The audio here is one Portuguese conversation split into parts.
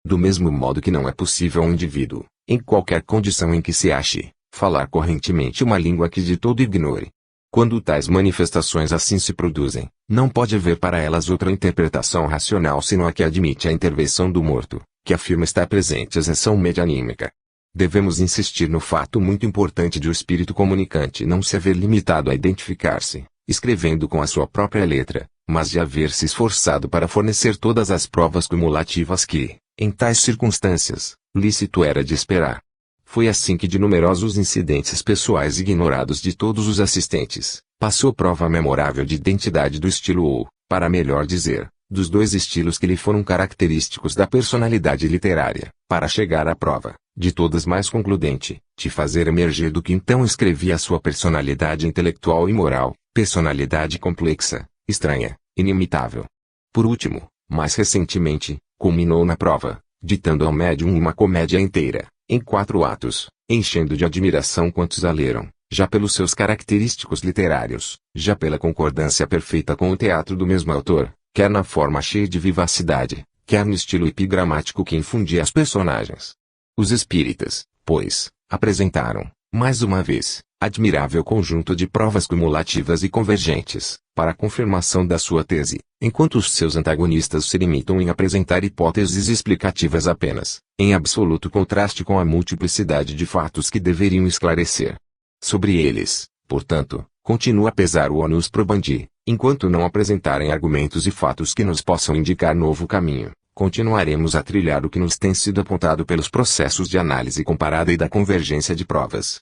Do mesmo modo que não é possível ao indivíduo, em qualquer condição em que se ache, falar correntemente uma língua que de todo ignore. Quando tais manifestações assim se produzem, não pode haver para elas outra interpretação racional senão a que admite a intervenção do morto, que afirma estar presente a ação medianímica. Devemos insistir no fato muito importante de o espírito comunicante não se haver limitado a identificar-se, escrevendo com a sua própria letra, mas de haver se esforçado para fornecer todas as provas cumulativas que, em tais circunstâncias, lícito era de esperar. Foi assim que de numerosos incidentes pessoais ignorados de todos os assistentes, passou prova memorável de identidade do estilo ou, para melhor dizer, dos dois estilos que lhe foram característicos da personalidade literária, para chegar à prova, de todas mais concludente, de fazer emergir do que então escrevia a sua personalidade intelectual e moral, personalidade complexa, estranha, inimitável. Por último, mais recentemente, culminou na prova, ditando ao médium uma comédia inteira, em 4 atos, enchendo de admiração quantos a leram, já pelos seus característicos literários, já pela concordância perfeita com o teatro do mesmo autor, quer na forma cheia de vivacidade, quer no estilo epigramático que infundia às personagens. Os espíritas, pois, apresentaram, mais uma vez, admirável conjunto de provas cumulativas e convergentes, para a confirmação da sua tese, enquanto os seus antagonistas se limitam em apresentar hipóteses explicativas apenas, em absoluto contraste com a multiplicidade de fatos que deveriam esclarecer. Sobre eles, portanto, continua a pesar o onus probandi, enquanto não apresentarem argumentos e fatos que nos possam indicar novo caminho. Continuaremos a trilhar o que nos tem sido apontado pelos processos de análise comparada e da convergência de provas.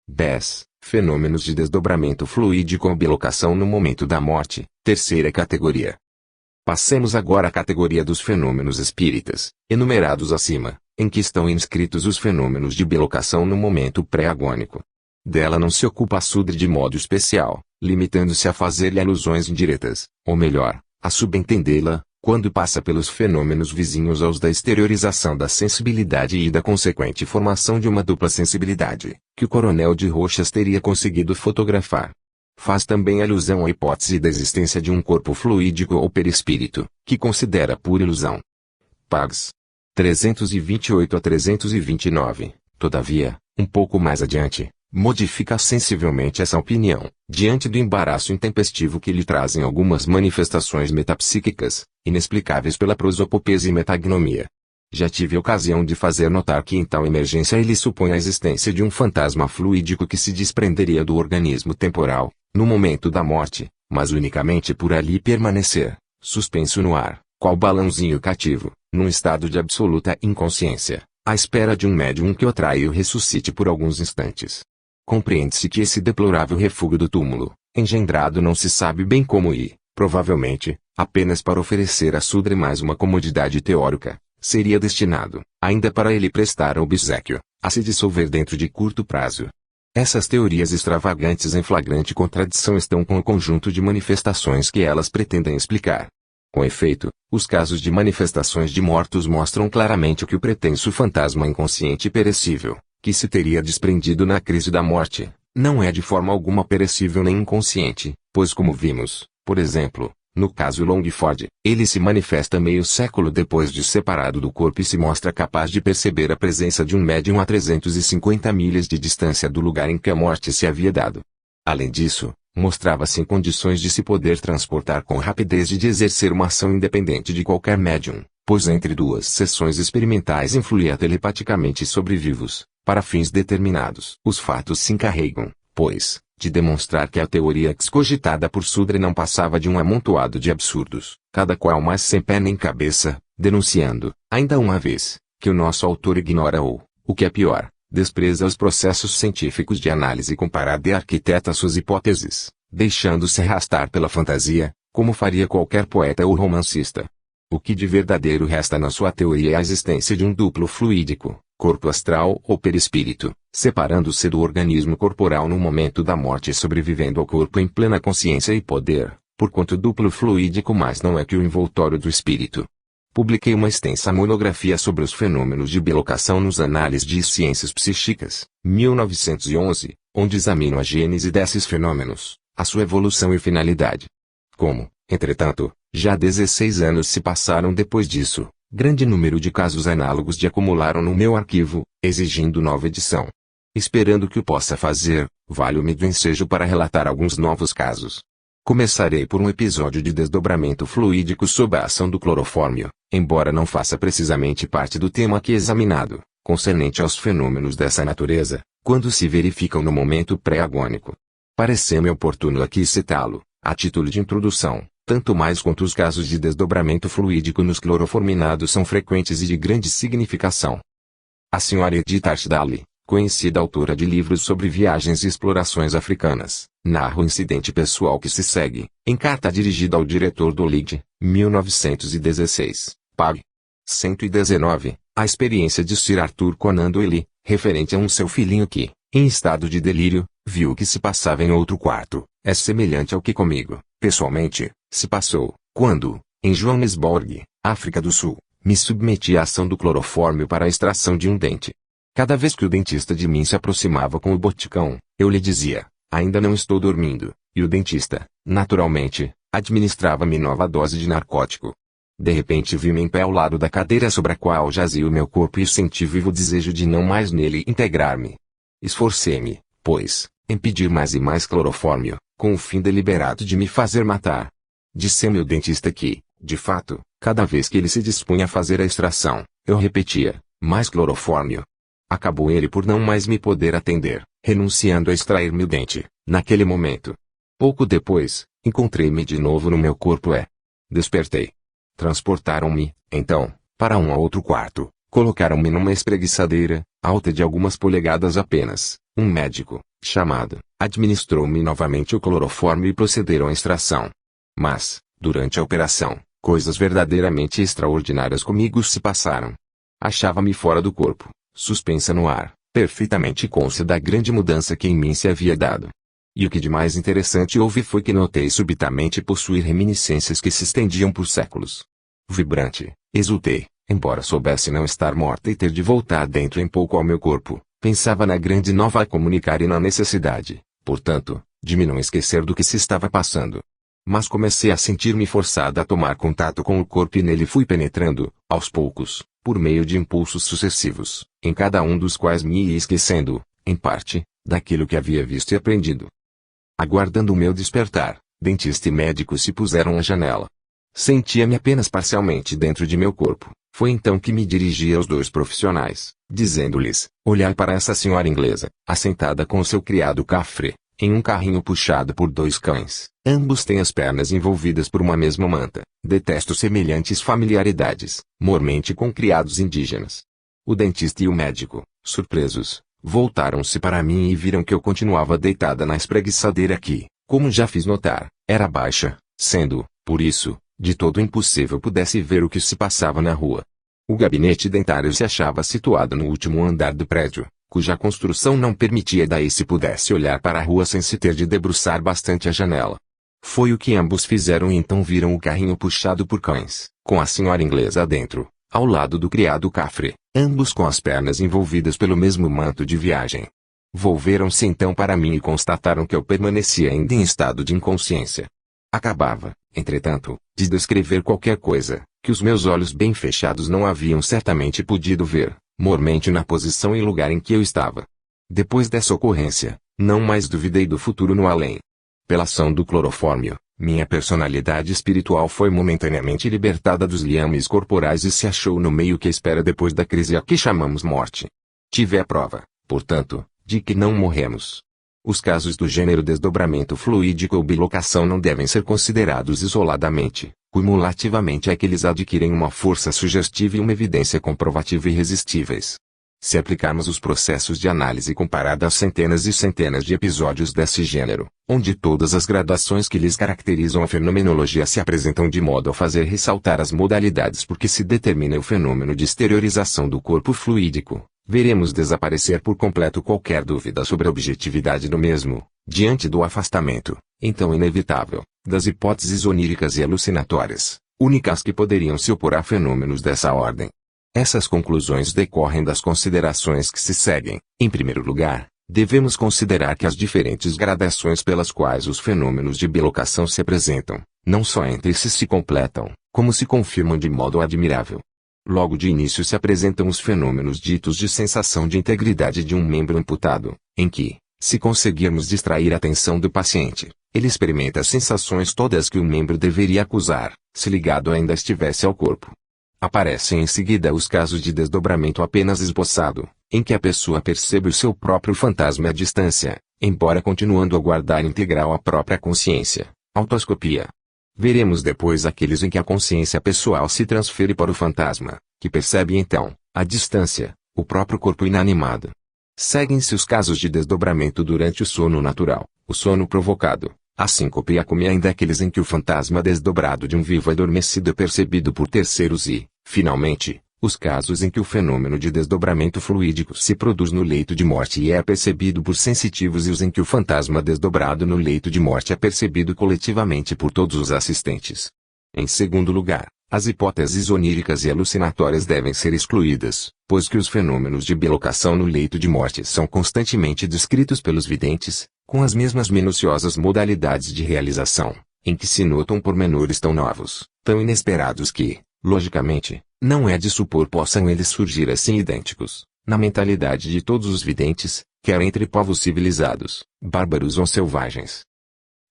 10. Fenômenos de desdobramento fluídico ou bilocação no momento da morte, terceira categoria. Passemos agora à categoria dos fenômenos espíritas, enumerados acima, em que estão inscritos os fenômenos de bilocação no momento pré-agônico. Dela não se ocupa a Sudre de modo especial, limitando-se a fazer-lhe alusões indiretas, ou melhor, a subentendê-la, quando passa pelos fenômenos vizinhos aos da exteriorização da sensibilidade e da consequente formação de uma dupla sensibilidade, que o Coronel de Roxas teria conseguido fotografar. Faz também alusão à hipótese da existência de um corpo fluídico ou perispírito, que considera pura ilusão. Pags. 328 a 329. Todavia, um pouco mais adiante, modifica sensivelmente essa opinião, diante do embaraço intempestivo que lhe trazem algumas manifestações metapsíquicas, inexplicáveis pela prosopopese e metagnomia. Já tive ocasião de fazer notar que em tal emergência ele supõe a existência de um fantasma fluídico que se desprenderia do organismo temporal, no momento da morte, mas unicamente por ali permanecer, suspenso no ar, qual balãozinho cativo, num estado de absoluta inconsciência, à espera de um médium que o atraia e o ressuscite por alguns instantes. Compreende-se que esse deplorável refúgio do túmulo, engendrado não se sabe bem como e, provavelmente, apenas para oferecer a Sudre mais uma comodidade teórica, seria destinado, ainda para ele prestar obséquio, a se dissolver dentro de curto prazo. Essas teorias extravagantes em flagrante contradição estão com o conjunto de manifestações que elas pretendem explicar. Com efeito, os casos de manifestações de mortos mostram claramente que o pretenso fantasma inconsciente e perecível, que se teria desprendido na crise da morte, não é de forma alguma perecível nem inconsciente, pois como vimos, por exemplo, no caso Longford, ele se manifesta meio século depois de separado do corpo e se mostra capaz de perceber a presença de um médium a 350 milhas de distância do lugar em que a morte se havia dado. Além disso, mostrava-se em condições de se poder transportar com rapidez e de exercer uma ação independente de qualquer médium, pois entre duas sessões experimentais influía telepaticamente sobre vivos, para fins determinados. Os fatos se encarregam, pois, de demonstrar que a teoria excogitada por Sudre não passava de um amontoado de absurdos, cada qual mais sem pé nem cabeça, denunciando, ainda uma vez, que o nosso autor ignora ou, o que é pior, despreza os processos científicos de análise comparada e arquiteta suas hipóteses, deixando-se arrastar pela fantasia, como faria qualquer poeta ou romancista. O que de verdadeiro resta na sua teoria é a existência de um duplo fluídico, corpo astral ou perispírito, separando-se do organismo corporal no momento da morte e sobrevivendo ao corpo em plena consciência e poder, porquanto duplo fluídico mais não é que o envoltório do espírito. Publiquei uma extensa monografia sobre os fenômenos de bilocação nos Análises de Ciências Psíquicas, 1911, onde examino a gênese desses fenômenos, a sua evolução e finalidade. Como, entretanto, já 16 anos se passaram depois disso, Grande número de casos análogos de acumularam no meu arquivo, exigindo nova edição. Esperando que o possa fazer, valho-me do ensejo para relatar alguns novos casos. Começarei por um episódio de desdobramento fluídico sob a ação do clorofórmio, embora não faça precisamente parte do tema aqui examinado, concernente aos fenômenos dessa natureza, quando se verificam no momento pré-agônico. Pareceu-me oportuno aqui citá-lo, a título de introdução, tanto mais quanto os casos de desdobramento fluídico nos cloroforminados são frequentes e de grande significação. A Sra. Edith Archdale, conhecida autora de livros sobre viagens e explorações africanas, narra o incidente pessoal que se segue, em carta dirigida ao diretor do LID, 1916, pág. 119, a experiência de Sir Arthur Conan Doyle, referente a um seu filhinho que, em estado de delírio, viu o que se passava em outro quarto, é semelhante ao que comigo, pessoalmente, se passou, quando, em Joanesburg, África do Sul, me submeti à ação do clorofórmio para a extração de um dente. Cada vez que o dentista de mim se aproximava com o boticão, eu lhe dizia, ainda não estou dormindo, e o dentista, naturalmente, administrava-me nova dose de narcótico. De repente vi-me em pé ao lado da cadeira sobre a qual jazia o meu corpo e senti vivo desejo de não mais nele integrar-me. Esforcei-me, pois, em pedir mais e mais clorofórmio, com o fim deliberado de me fazer matar. Disse-me o dentista que, de fato, cada vez que ele se dispunha a fazer a extração, eu repetia, mais clorofórmio. Acabou ele por não mais me poder atender, renunciando a extrair-me o dente, naquele momento. Pouco depois, encontrei-me de novo no meu corpo despertei. Transportaram-me, então, para um outro quarto, colocaram-me numa espreguiçadeira, alta de algumas polegadas apenas, um médico, chamado, administrou-me novamente o clorofórmio e procederam à extração. Mas, durante a operação, coisas verdadeiramente extraordinárias comigo se passaram. Achava-me fora do corpo, suspensa no ar, perfeitamente cônscia da grande mudança que em mim se havia dado. E o que de mais interessante houve foi que notei subitamente possuir reminiscências que se estendiam por séculos. Vibrante, exultei, embora soubesse não estar morta e ter de voltar dentro em pouco ao meu corpo, pensava na grande nova a comunicar e na necessidade, portanto, de me não esquecer do que se estava passando. Mas comecei a sentir-me forçada a tomar contato com o corpo e nele fui penetrando, aos poucos, por meio de impulsos sucessivos, em cada um dos quais me ia esquecendo, em parte, daquilo que havia visto e aprendido. Aguardando o meu despertar, dentista e médico se puseram à janela. Sentia-me apenas parcialmente dentro de meu corpo. Foi então que me dirigi aos dois profissionais, dizendo-lhes, olhar para essa senhora inglesa, assentada com o seu criado Caffre, em um carrinho puxado por dois cães. Ambos têm as pernas envolvidas por uma mesma manta. Detesto semelhantes familiaridades, mormente com criados indígenas. O dentista e o médico, surpresos, voltaram-se para mim e viram que eu continuava deitada na espreguiçadeira que, como já fiz notar, era baixa, sendo, por isso, de todo impossível pudesse ver o que se passava na rua. O gabinete dentário se achava situado no último andar do prédio, cuja construção não permitia daí se pudesse olhar para a rua sem se ter de debruçar bastante a janela. Foi o que ambos fizeram e então viram o carrinho puxado por cães, com a senhora inglesa dentro, ao lado do criado Caffre, ambos com as pernas envolvidas pelo mesmo manto de viagem. Volveram-se então para mim e constataram que eu permanecia ainda em estado de inconsciência. Acabava, entretanto, de descrever qualquer coisa, que os meus olhos bem fechados não haviam certamente podido ver, mormente na posição e lugar em que eu estava. Depois dessa ocorrência, não mais duvidei do futuro no além. Pela ação do clorofórmio, minha personalidade espiritual foi momentaneamente libertada dos liames corporais e se achou no meio que espera depois da crise a que chamamos morte. Tive a prova, portanto, de que não morremos. Os casos do gênero desdobramento fluídico ou bilocação não devem ser considerados isoladamente. Cumulativamente é que eles adquirem uma força sugestiva e uma evidência comprovativa irresistíveis. Se aplicarmos os processos de análise comparada às centenas e centenas de episódios desse gênero, onde todas as gradações que lhes caracterizam a fenomenologia se apresentam de modo a fazer ressaltar as modalidades por que se determina o fenômeno de exteriorização do corpo fluídico, veremos desaparecer por completo qualquer dúvida sobre a objetividade do mesmo, diante do afastamento, então inevitável, das hipóteses oníricas e alucinatórias, únicas que poderiam se opor a fenômenos dessa ordem. Essas conclusões decorrem das considerações que se seguem. Em primeiro lugar, devemos considerar que as diferentes gradações pelas quais os fenômenos de bilocação se apresentam, não só entre si se completam, como se confirmam de modo admirável. Logo de início se apresentam os fenômenos ditos de sensação de integridade de um membro amputado, em que, se conseguirmos distrair a atenção do paciente, ele experimenta as sensações todas que o membro deveria acusar, se ligado ainda estivesse ao corpo. Aparecem em seguida os casos de desdobramento apenas esboçado, em que a pessoa percebe o seu próprio fantasma à distância, embora continuando a guardar integral a própria consciência, autoscopia. Veremos depois aqueles em que a consciência pessoal se transfere para o fantasma, que percebe então, à distância, o próprio corpo inanimado. Seguem-se os casos de desdobramento durante o sono natural, o sono provocado, a síncope e a come, ainda aqueles em que o fantasma desdobrado de um vivo adormecido é percebido por terceiros e, finalmente, os casos em que o fenômeno de desdobramento fluídico se produz no leito de morte e é percebido por sensitivos e os em que o fantasma desdobrado no leito de morte é percebido coletivamente por todos os assistentes. Em segundo lugar, as hipóteses oníricas e alucinatórias devem ser excluídas, pois que os fenômenos de bilocação no leito de morte são constantemente descritos pelos videntes, com as mesmas minuciosas modalidades de realização, em que se notam pormenores tão novos, tão inesperados que, logicamente, não é de supor possam eles surgir assim idênticos, na mentalidade de todos os videntes, quer entre povos civilizados, bárbaros ou selvagens.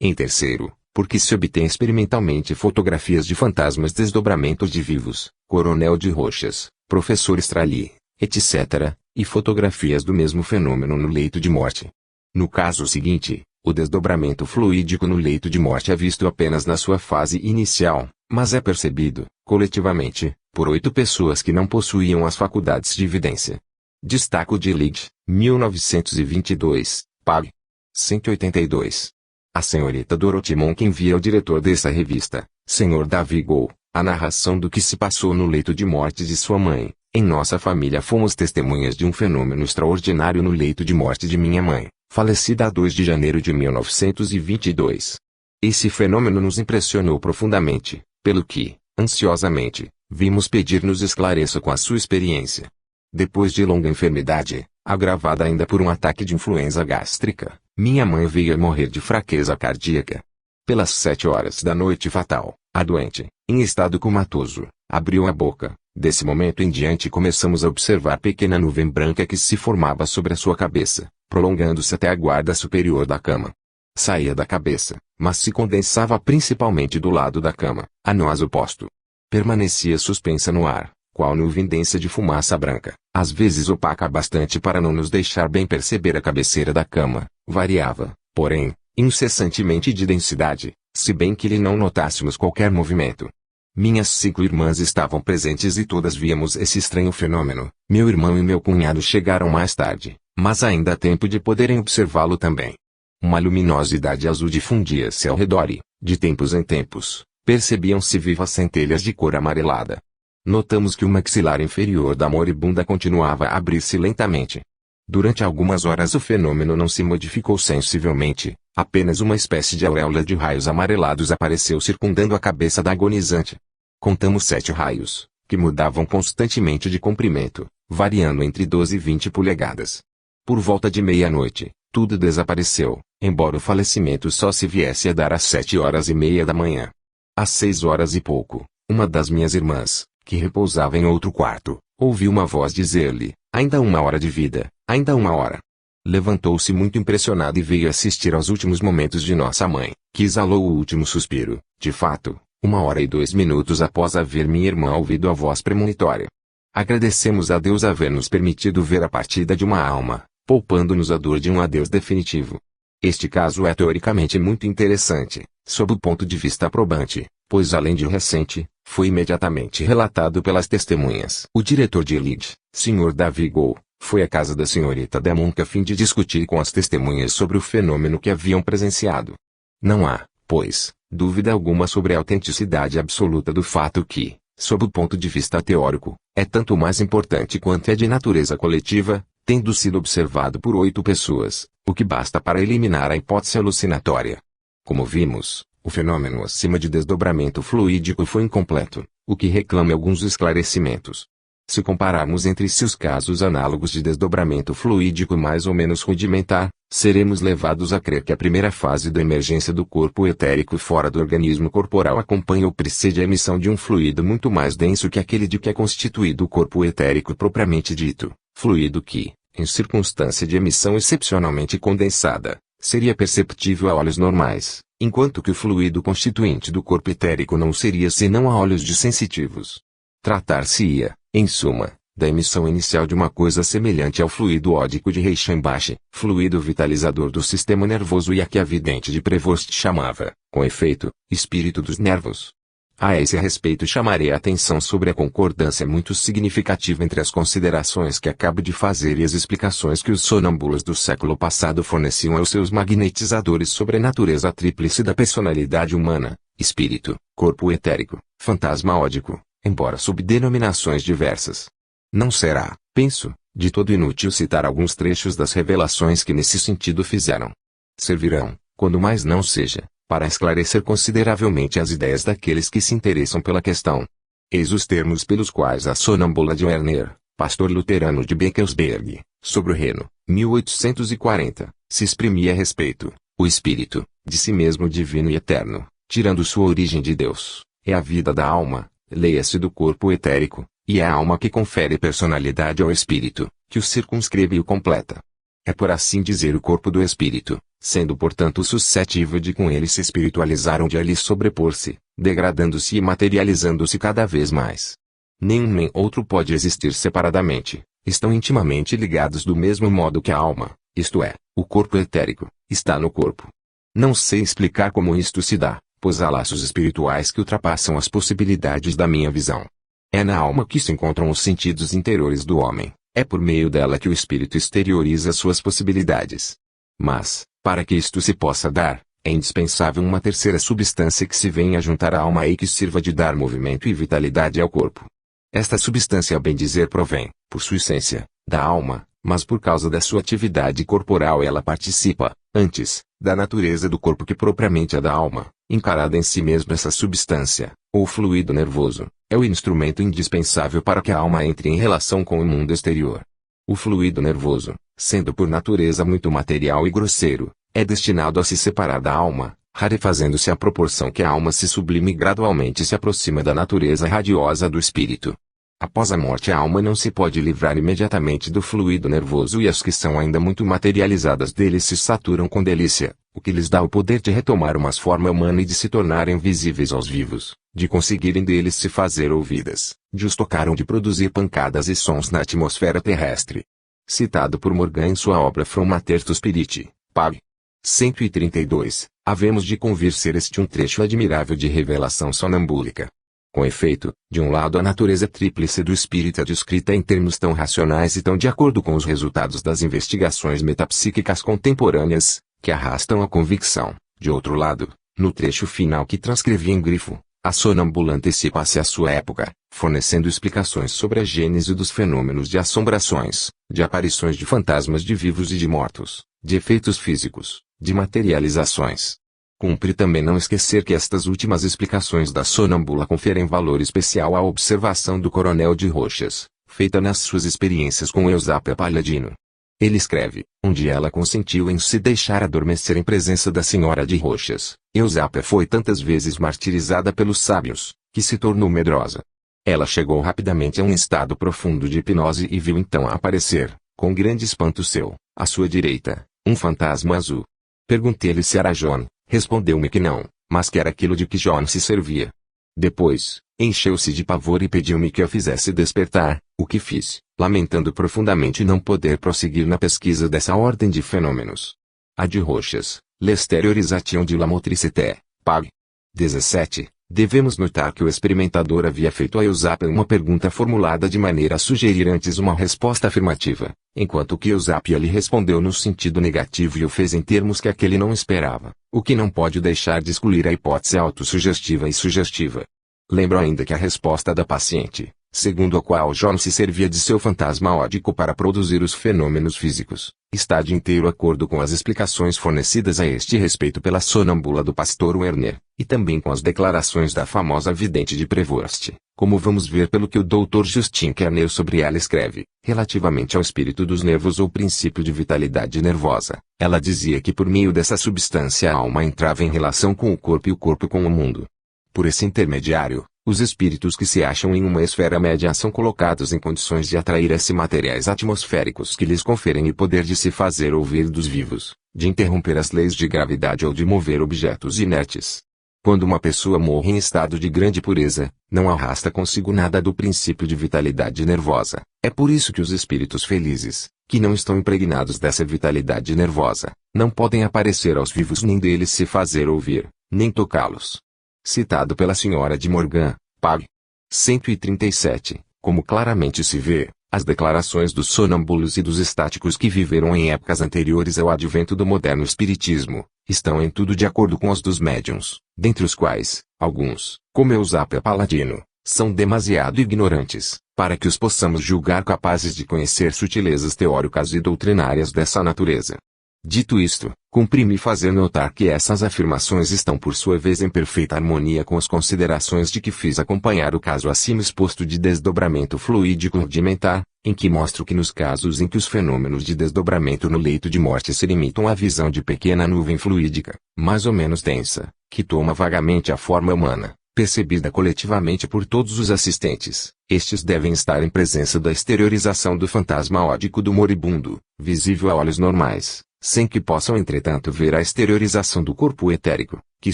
Em terceiro, porque se obtém experimentalmente fotografias de fantasmas, desdobramentos de vivos, Coronel de Rochas, Professor Strali, etc., e fotografias do mesmo fenômeno no leito de morte. No caso seguinte, o desdobramento fluídico no leito de morte é visto apenas na sua fase inicial, mas é percebido, coletivamente, por 8 pessoas que não possuíam as faculdades de evidência. Destaco de Lead, 1922, pág. 182. A senhorita Dorothy Monk envia ao diretor dessa revista, Sr. Davi Gou, a narração do que se passou no leito de morte de sua mãe. Em nossa família fomos testemunhas de um fenômeno extraordinário no leito de morte de minha mãe, falecida a 2 de janeiro de 1922. Esse fenômeno nos impressionou profundamente, pelo que, ansiosamente, vimos pedir-nos esclareça com a sua experiência. Depois de longa enfermidade, agravada ainda por um ataque de influenza gástrica, minha mãe veio a morrer de fraqueza cardíaca. Pelas 7 horas da noite fatal, a doente, em estado comatoso, abriu a boca. Desse momento em diante começamos a observar pequena nuvem branca que se formava sobre a sua cabeça, prolongando-se até a guarda superior da cama. Saía da cabeça, mas se condensava principalmente do lado da cama, a nós oposto. Permanecia suspensa no ar, qual nuvem densa de fumaça branca, às vezes opaca bastante para não nos deixar bem perceber a cabeceira da cama, variava, porém, incessantemente de densidade, se bem que lhe não notássemos qualquer movimento. Minhas 5 irmãs estavam presentes e todas víamos esse estranho fenômeno. Meu irmão e meu cunhado chegaram mais tarde, mas ainda há tempo de poderem observá-lo também. Uma luminosidade azul difundia-se ao redor e, de tempos em tempos, percebiam-se vivas centelhas de cor amarelada. Notamos que o maxilar inferior da moribunda continuava a abrir-se lentamente. Durante algumas horas o fenômeno não se modificou sensivelmente, apenas uma espécie de auréola de raios amarelados apareceu circundando a cabeça da agonizante. Contamos 7 raios, que mudavam constantemente de comprimento, variando entre 12 e 20 polegadas. Por volta de meia-noite, tudo desapareceu, embora o falecimento só se viesse a dar às 7h30 da manhã. Às 6 horas e pouco, uma das minhas irmãs, que repousava em outro quarto, ouviu uma voz dizer-lhe, ainda 1 hora de vida, ainda 1 hora. Levantou-se muito impressionada e veio assistir aos últimos momentos de nossa mãe, que exalou o último suspiro, de fato, 1 hora e 2 minutos após haver minha irmã ouvido a voz premonitória. Agradecemos a Deus haver nos permitido ver a partida de uma alma, poupando-nos a dor de um adeus definitivo. Este caso é teoricamente muito interessante, sob o ponto de vista probante, pois além de recente, foi imediatamente relatado pelas testemunhas. O diretor de Lead, Sr. Davi Gou, foi à casa da senhorita de Monk a fim de discutir com as testemunhas sobre o fenômeno que haviam presenciado. Não há, pois, dúvida alguma sobre a autenticidade absoluta do fato que, sob o ponto de vista teórico, é tanto mais importante quanto é de natureza coletiva, tendo sido observado por 8 pessoas, o que basta para eliminar a hipótese alucinatória. Como vimos, o fenômeno acima de desdobramento fluídico foi incompleto, o que reclama alguns esclarecimentos. Se compararmos entre si os casos análogos de desdobramento fluídico mais ou menos rudimentar, seremos levados a crer que a primeira fase da emergência do corpo etérico fora do organismo corporal acompanha ou precede a emissão de um fluido muito mais denso que aquele de que é constituído o corpo etérico propriamente dito, fluido que, em circunstância de emissão excepcionalmente condensada, seria perceptível a olhos normais, enquanto que o fluido constituinte do corpo etérico não seria senão a olhos de sensitivos. Tratar-se-ia, em suma, da emissão inicial de uma coisa semelhante ao fluido ódico de Reichenbach, fluido vitalizador do sistema nervoso e a que a vidente de Prevost chamava, com efeito, espírito dos nervos. A esse respeito chamarei a atenção sobre a concordância muito significativa entre as considerações que acabo de fazer e as explicações que os sonâmbulos do século passado forneciam aos seus magnetizadores sobre a natureza tríplice da personalidade humana, espírito, corpo etérico, fantasma ódico, embora sob denominações diversas. Não será, penso, de todo inútil citar alguns trechos das revelações que nesse sentido fizeram. Servirão, quando mais não seja, para esclarecer consideravelmente as ideias daqueles que se interessam pela questão. Eis os termos pelos quais a sonâmbula de Werner, pastor luterano de Beckelsberg, sobre o Reno, 1840, se exprimia a respeito. O espírito, de si mesmo divino e eterno, tirando sua origem de Deus, é a vida da alma, leia-se do corpo etérico, e é a alma que confere personalidade ao espírito, que o circunscreve e o completa. É por assim dizer o corpo do espírito, sendo portanto suscetível de com ele se espiritualizar ou de ali sobrepor-se, degradando-se e materializando-se cada vez mais. Nenhum nem outro pode existir separadamente, estão intimamente ligados do mesmo modo que a alma, isto é, o corpo etérico, está no corpo. Não sei explicar como isto se dá, pois há laços espirituais que ultrapassam as possibilidades da minha visão. É na alma que se encontram os sentidos interiores do homem, é por meio dela que o espírito exterioriza suas possibilidades. Mas, para que isto se possa dar, é indispensável uma terceira substância que se venha a juntar à alma e que sirva de dar movimento e vitalidade ao corpo. Esta substância, a bem dizer, provém, por sua essência, da alma, mas por causa da sua atividade corporal ela participa, antes, da natureza do corpo que propriamente é da alma. Encarada em si mesmo essa substância, ou fluido nervoso, é o instrumento indispensável para que a alma entre em relação com o mundo exterior. O fluido nervoso, sendo por natureza muito material e grosseiro, é destinado a se separar da alma, rarefazendo-se à proporção que a alma se sublime e gradualmente se aproxima da natureza radiosa do espírito. Após a morte a alma não se pode livrar imediatamente do fluido nervoso e as que são ainda muito materializadas dele se saturam com delícia, o que lhes dá o poder de retomar uma forma humana e de se tornarem visíveis aos vivos, de conseguirem deles se fazer ouvidas, de os tocar ou de produzir pancadas e sons na atmosfera terrestre. Citado por Morgan em sua obra From Mater to Spirit, pag. 132, havemos de convir ser este um trecho admirável de revelação sonambúlica. Com efeito, de um lado a natureza tríplice do espírito é descrita em termos tão racionais e tão de acordo com os resultados das investigações metapsíquicas contemporâneas, que arrastam a convicção. De outro lado, no trecho final que transcrevi em grifo, a sonâmbula antecipa-se à sua época, fornecendo explicações sobre a gênese dos fenômenos de assombrações, de aparições de fantasmas de vivos e de mortos, de efeitos físicos, de materializações. Cumpre também não esquecer que estas últimas explicações da sonâmbula conferem valor especial à observação do Coronel de Rochas, feita nas suas experiências com Eusápia Palladino. Ele escreve, onde ela consentiu em se deixar adormecer em presença da Senhora de Rochas, Eusápia foi tantas vezes martirizada pelos sábios, que se tornou medrosa. Ela chegou rapidamente a um estado profundo de hipnose e viu então aparecer, com grande espanto seu, à sua direita, um fantasma azul. Perguntei-lhe se era John. Respondeu-me que não, mas que era aquilo de que John se servia. Depois, encheu-se de pavor e pediu-me que a fizesse despertar, o que fiz, lamentando profundamente não poder prosseguir na pesquisa dessa ordem de fenômenos. A de Rochas, l'exteriorisation de la motricité, pag. 17. Devemos notar que o experimentador havia feito a Eusápia uma pergunta formulada de maneira a sugerir antes uma resposta afirmativa, enquanto que Eusápia lhe respondeu no sentido negativo e o fez em termos que aquele não esperava, o que não pode deixar de excluir a hipótese autossugestiva e sugestiva. Lembro ainda que a resposta da paciente, segundo a qual John se servia de seu fantasma ódico para produzir os fenômenos físicos, está de inteiro acordo com as explicações fornecidas a este respeito pela sonâmbula do pastor Werner, e também com as declarações da famosa vidente de Prevost, como vamos ver pelo que o Dr. Justin Kerner sobre ela escreve, relativamente ao espírito dos nervos ou princípio de vitalidade nervosa. Ela dizia que por meio dessa substância a alma entrava em relação com o corpo e o corpo com o mundo. Por esse intermediário, os espíritos que se acham em uma esfera média são colocados em condições de atrair esses materiais atmosféricos que lhes conferem o poder de se fazer ouvir dos vivos, de interromper as leis de gravidade ou de mover objetos inertes. Quando uma pessoa morre em estado de grande pureza, não arrasta consigo nada do princípio de vitalidade nervosa. É por isso que os espíritos felizes, que não estão impregnados dessa vitalidade nervosa, não podem aparecer aos vivos nem deles se fazer ouvir, nem tocá-los. Citado pela senhora de Morgan, pag. 137, como claramente se vê, as declarações dos sonâmbulos e dos estáticos que viveram em épocas anteriores ao advento do moderno espiritismo, estão em tudo de acordo com as dos médiuns, dentre os quais, alguns, como Eusapia Paladino, são demasiado ignorantes, para que os possamos julgar capazes de conhecer sutilezas teóricas e doutrinárias dessa natureza. Dito isto, cumpre-me fazer notar que essas afirmações estão por sua vez em perfeita harmonia com as considerações de que fiz acompanhar o caso acima exposto de desdobramento fluídico rudimentar, em que mostro que nos casos em que os fenômenos de desdobramento no leito de morte se limitam à visão de pequena nuvem fluídica, mais ou menos densa, que toma vagamente a forma humana, percebida coletivamente por todos os assistentes, estes devem estar em presença da exteriorização do fantasma ódico do moribundo, visível a olhos normais, sem que possam entretanto ver a exteriorização do corpo etérico, que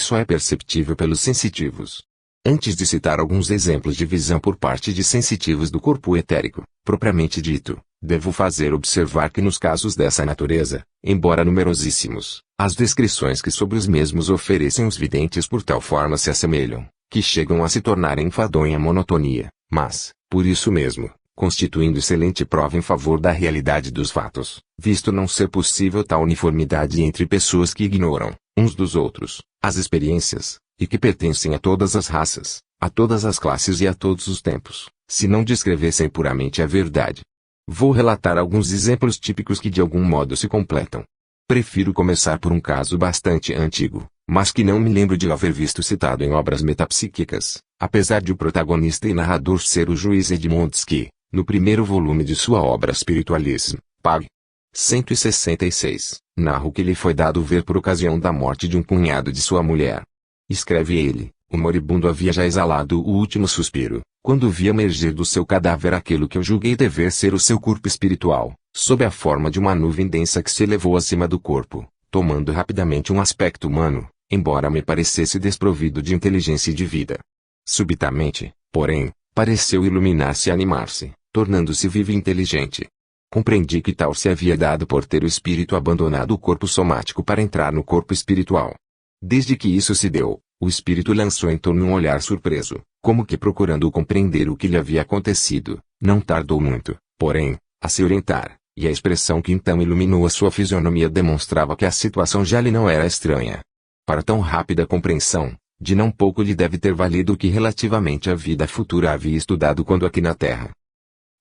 só é perceptível pelos sensitivos. Antes de citar alguns exemplos de visão por parte de sensitivos do corpo etérico, propriamente dito, devo fazer observar que nos casos dessa natureza, embora numerosíssimos, as descrições que sobre os mesmos oferecem os videntes por tal forma se assemelham, que chegam a se tornar enfadonha monotonia, mas, por isso mesmo, constituindo excelente prova em favor da realidade dos fatos, visto não ser possível tal uniformidade entre pessoas que ignoram, uns dos outros, as experiências, e que pertencem a todas as raças, a todas as classes e a todos os tempos, se não descrevessem puramente a verdade. Vou relatar alguns exemplos típicos que de algum modo se completam. Prefiro começar por um caso bastante antigo, mas que não me lembro de haver visto citado em obras metapsíquicas, apesar de o protagonista e narrador ser o juiz Edmondsky, no primeiro volume de sua obra Spiritualism, pag. 166, narra o que lhe foi dado ver por ocasião da morte de um cunhado de sua mulher. Escreve ele, o moribundo havia já exalado o último suspiro, quando vi emergir do seu cadáver aquilo que eu julguei dever ser o seu corpo espiritual, sob a forma de uma nuvem densa que se elevou acima do corpo, tomando rapidamente um aspecto humano, embora me parecesse desprovido de inteligência e de vida. Subitamente, porém, pareceu iluminar-se e animar-se, tornando-se vivo e inteligente. Compreendi que tal se havia dado por ter o espírito abandonado o corpo somático para entrar no corpo espiritual. Desde que isso se deu, o espírito lançou em torno um olhar surpreso, como que procurando compreender o que lhe havia acontecido. Não tardou muito, porém, a se orientar, e a expressão que então iluminou a sua fisionomia demonstrava que a situação já lhe não era estranha. Para tão rápida compreensão, de não pouco lhe deve ter valido o que relativamente à vida futura havia estudado quando aqui na Terra.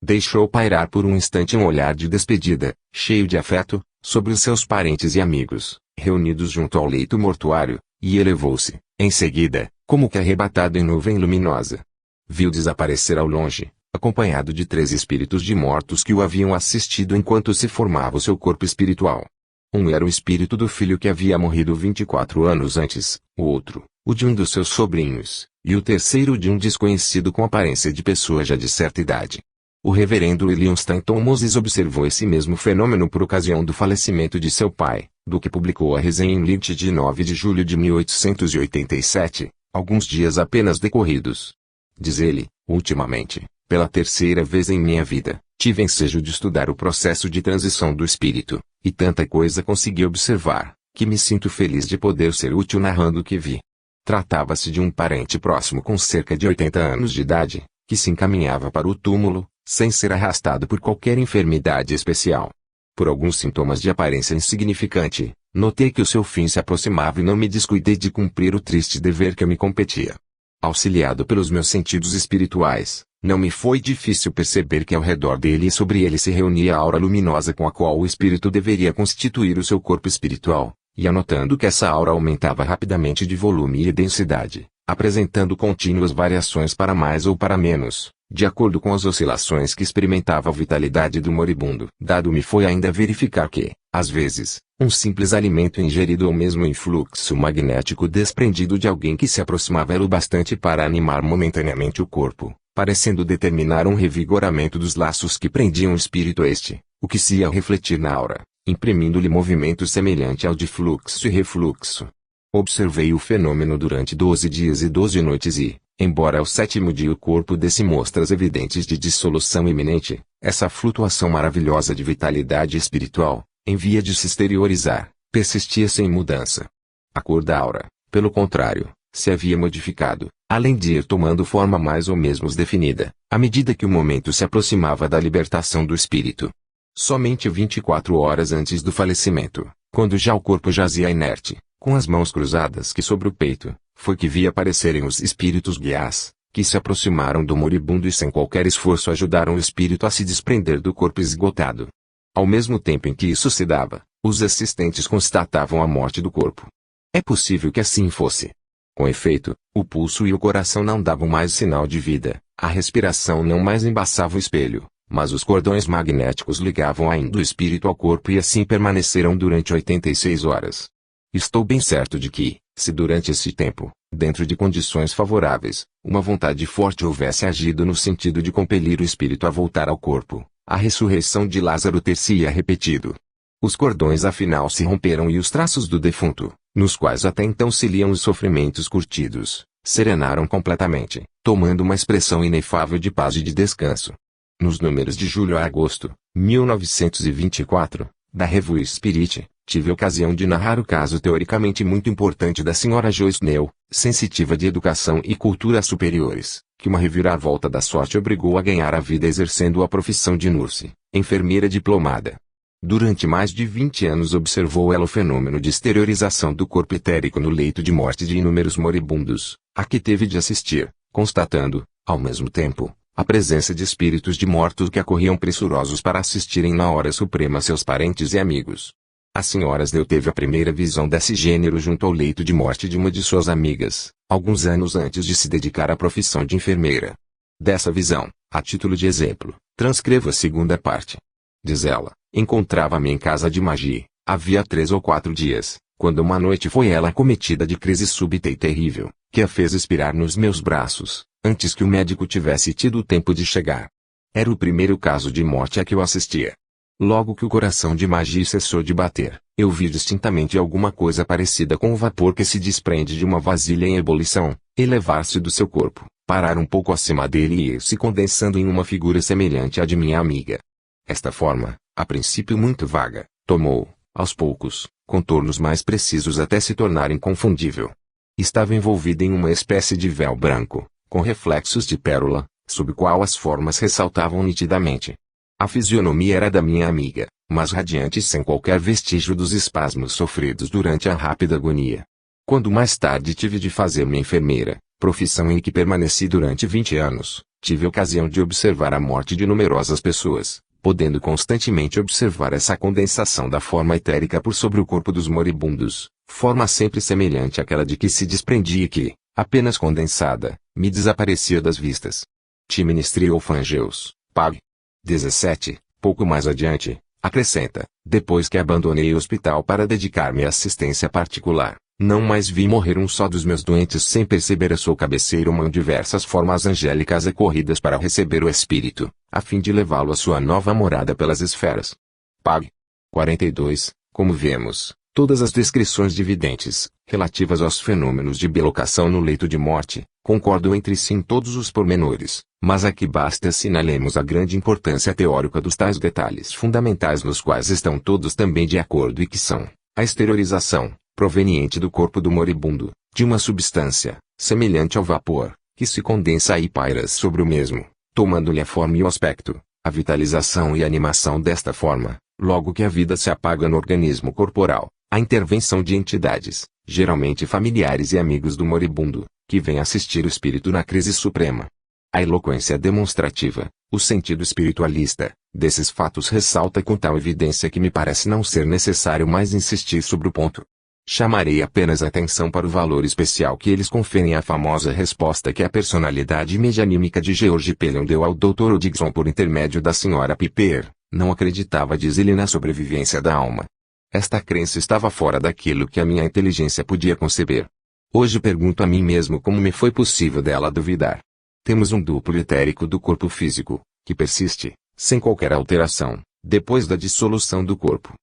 Deixou pairar por um instante um olhar de despedida, cheio de afeto, sobre os seus parentes e amigos, reunidos junto ao leito mortuário, e elevou-se, em seguida, como que arrebatado em nuvem luminosa. Viu desaparecer ao longe, acompanhado de 3 espíritos de mortos que o haviam assistido enquanto se formava o seu corpo espiritual. Um era o espírito do filho que havia morrido 24 anos antes, o outro, o de um dos seus sobrinhos, e o terceiro de um desconhecido com aparência de pessoa já de certa idade. O reverendo William Stanton Moses observou esse mesmo fenômeno por ocasião do falecimento de seu pai, do que publicou a resenha em Lynch de 9 de julho de 1887, alguns dias apenas decorridos. Diz ele, ultimamente, pela terceira vez em minha vida, tive ensejo de estudar o processo de transição do espírito, e tanta coisa consegui observar, que me sinto feliz de poder ser útil narrando o que vi. Tratava-se de um parente próximo com cerca de 80 anos de idade, que se encaminhava para o túmulo, sem ser arrastado por qualquer enfermidade especial. Por alguns sintomas de aparência insignificante, notei que o seu fim se aproximava e não me descuidei de cumprir o triste dever que me competia. Auxiliado pelos meus sentidos espirituais, Não me foi difícil perceber que ao redor dele e sobre ele se reunia a aura luminosa com a qual o espírito deveria constituir o seu corpo espiritual, e anotando que essa aura aumentava rapidamente de volume e densidade, apresentando contínuas variações para mais ou para menos, de acordo com as oscilações que experimentava a vitalidade do moribundo. Dado-me foi ainda verificar que, às vezes, um simples alimento ingerido ou mesmo um influxo magnético desprendido de alguém que se aproximava era o bastante para animar momentaneamente o corpo, parecendo determinar um revigoramento dos laços que prendiam o espírito a este, o que se ia refletir na aura, imprimindo-lhe movimento semelhante ao de fluxo e refluxo. Observei o fenômeno durante 12 dias e 12 noites e, embora ao 7º dia o corpo desse mostras evidentes de dissolução iminente, essa flutuação maravilhosa de vitalidade espiritual, em via de se exteriorizar, persistia sem mudança. A cor da aura, pelo contrário, se havia modificado, além de ir tomando forma mais ou menos definida, à medida que o momento se aproximava da libertação do espírito. Somente 24 horas antes do falecimento, quando já o corpo jazia inerte, com as mãos cruzadas que sobre o peito, foi que vi aparecerem os espíritos guias, que se aproximaram do moribundo e sem qualquer esforço ajudaram o espírito a se desprender do corpo esgotado. Ao mesmo tempo em que isso se dava, os assistentes constatavam a morte do corpo. É possível que assim fosse. Com efeito, o pulso e o coração não davam mais sinal de vida, a respiração não mais embaçava o espelho, mas os cordões magnéticos ligavam ainda o espírito ao corpo e assim permaneceram durante 86 horas. Estou bem certo de que, se durante esse tempo, dentro de condições favoráveis, uma vontade forte houvesse agido no sentido de compelir o espírito a voltar ao corpo, a ressurreição de Lázaro ter-se-ia repetido. Os cordões afinal se romperam e os traços do defunto, nos quais até então se liam os sofrimentos curtidos, serenaram completamente, tomando uma expressão inefável de paz e de descanso. Nos números de julho a agosto, 1924, da Revue Spirit, tive ocasião de narrar o caso teoricamente muito importante da Sra. Joyce Neal, sensitiva de educação e cultura superiores, que uma reviravolta da sorte obrigou a ganhar a vida exercendo a profissão de nurse, enfermeira diplomada. Durante mais de 20 anos observou ela o fenômeno de exteriorização do corpo etérico no leito de morte de inúmeros moribundos, a que teve de assistir, constatando, ao mesmo tempo, a presença de espíritos de mortos que acorriam pressurosos para assistirem na hora suprema seus parentes e amigos. A Sra. Neal teve a primeira visão desse gênero junto ao leito de morte de uma de suas amigas, alguns anos antes de se dedicar à profissão de enfermeira. Dessa visão, a título de exemplo, transcrevo a segunda parte. Diz ela, encontrava-me em casa de Maggie, havia 3 ou 4 dias, quando uma noite foi ela acometida de crise súbita e terrível, que a fez expirar nos meus braços, antes que o médico tivesse tido o tempo de chegar. Era o primeiro caso de morte a que eu assistia. Logo que o coração de Maggie cessou de bater, eu vi distintamente alguma coisa parecida com o vapor que se desprende de uma vasilha em ebulição, elevar-se do seu corpo, parar um pouco acima dele e ir se condensando em uma figura semelhante à de minha amiga. Esta forma, a princípio muito vaga, tomou, aos poucos, contornos mais precisos até se tornar inconfundível. Estava envolvida em uma espécie de véu branco, com reflexos de pérola, sob o qual as formas ressaltavam nitidamente. A fisionomia era da minha amiga, mas radiante e sem qualquer vestígio dos espasmos sofridos durante a rápida agonia. Quando mais tarde tive de fazer-me enfermeira, profissão em que permaneci durante 20 anos, tive ocasião de observar a morte de numerosas pessoas, podendo constantemente observar essa condensação da forma etérica por sobre o corpo dos moribundos, forma sempre semelhante àquela de que se desprendia e que, apenas condensada, me desaparecia das vistas. Te ministrei ao Fangeus, Pag. 17, pouco mais adiante, acrescenta, depois que abandonei o hospital para dedicar-me à assistência particular, não mais vi morrer um só dos meus doentes sem perceber a sua cabeceira uma diversas formas angélicas acorridas para receber o espírito, a fim de levá-lo à sua nova morada pelas esferas. Pag. 42, como vemos, todas as descrições dividentes, relativas aos fenômenos de bilocação no leito de morte, concordam entre si em todos os pormenores, mas aqui basta assinalemos a grande importância teórica dos tais detalhes fundamentais nos quais estão todos também de acordo e que são, a exteriorização, proveniente do corpo do moribundo, de uma substância, semelhante ao vapor, que se condensa e paira sobre o mesmo, tomando-lhe a forma e o aspecto, a vitalização e animação desta forma, logo que a vida se apaga no organismo corporal, a intervenção de entidades, geralmente familiares e amigos do moribundo, que vêm assistir o espírito na crise suprema. A eloquência demonstrativa, o sentido espiritualista, desses fatos ressalta com tal evidência que me parece não ser necessário mais insistir sobre o ponto. Chamarei apenas atenção para o valor especial que eles conferem à famosa resposta que a personalidade medianímica de George Pelion deu ao Dr. Hodgson por intermédio da Sra. Piper. Não acreditava, diz ele, na sobrevivência da alma. Esta crença estava fora daquilo que a minha inteligência podia conceber. Hoje pergunto a mim mesmo como me foi possível dela duvidar. Temos um duplo etérico do corpo físico, que persiste, sem qualquer alteração, depois da dissolução do corpo.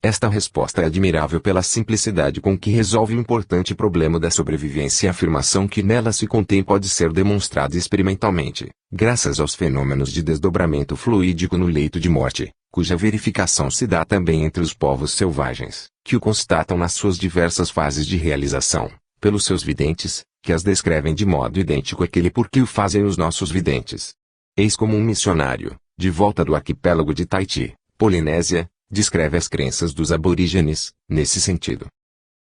Esta resposta é admirável pela simplicidade com que resolve o importante problema da sobrevivência e a afirmação que nela se contém pode ser demonstrada experimentalmente, graças aos fenômenos de desdobramento fluídico no leito de morte, cuja verificação se dá também entre os povos selvagens, que o constatam nas suas diversas fases de realização, pelos seus videntes, que as descrevem de modo idêntico àquele por que o fazem os nossos videntes. Eis como um missionário, de volta do arquipélago de Tahiti, Polinésia, descreve as crenças dos aborígenes, nesse sentido.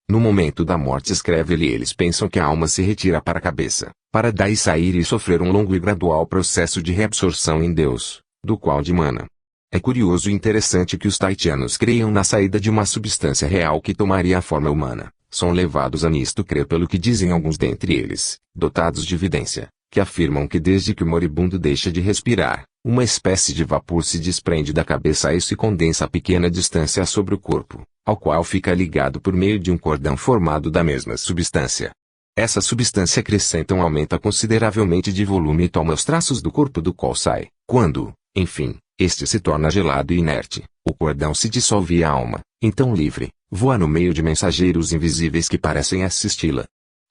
No momento da morte, escreve ele, eles pensam que a alma se retira para a cabeça, para daí sair e sofrer um longo e gradual processo de reabsorção em Deus, do qual dimana. É curioso e interessante que os tahitianos creiam na saída de uma substância real que tomaria a forma humana. São levados a nisto crer pelo que dizem alguns dentre eles, dotados de evidência, que afirmam que desde que o moribundo deixa de respirar, uma espécie de vapor se desprende da cabeça e se condensa a pequena distância sobre o corpo, ao qual fica ligado por meio de um cordão formado da mesma substância. Essa substância cresce então, aumenta consideravelmente de volume e toma os traços do corpo do qual sai. Quando, enfim, este se torna gelado e inerte, o cordão se dissolve e a alma, então livre, voa no meio de mensageiros invisíveis que parecem assisti-la.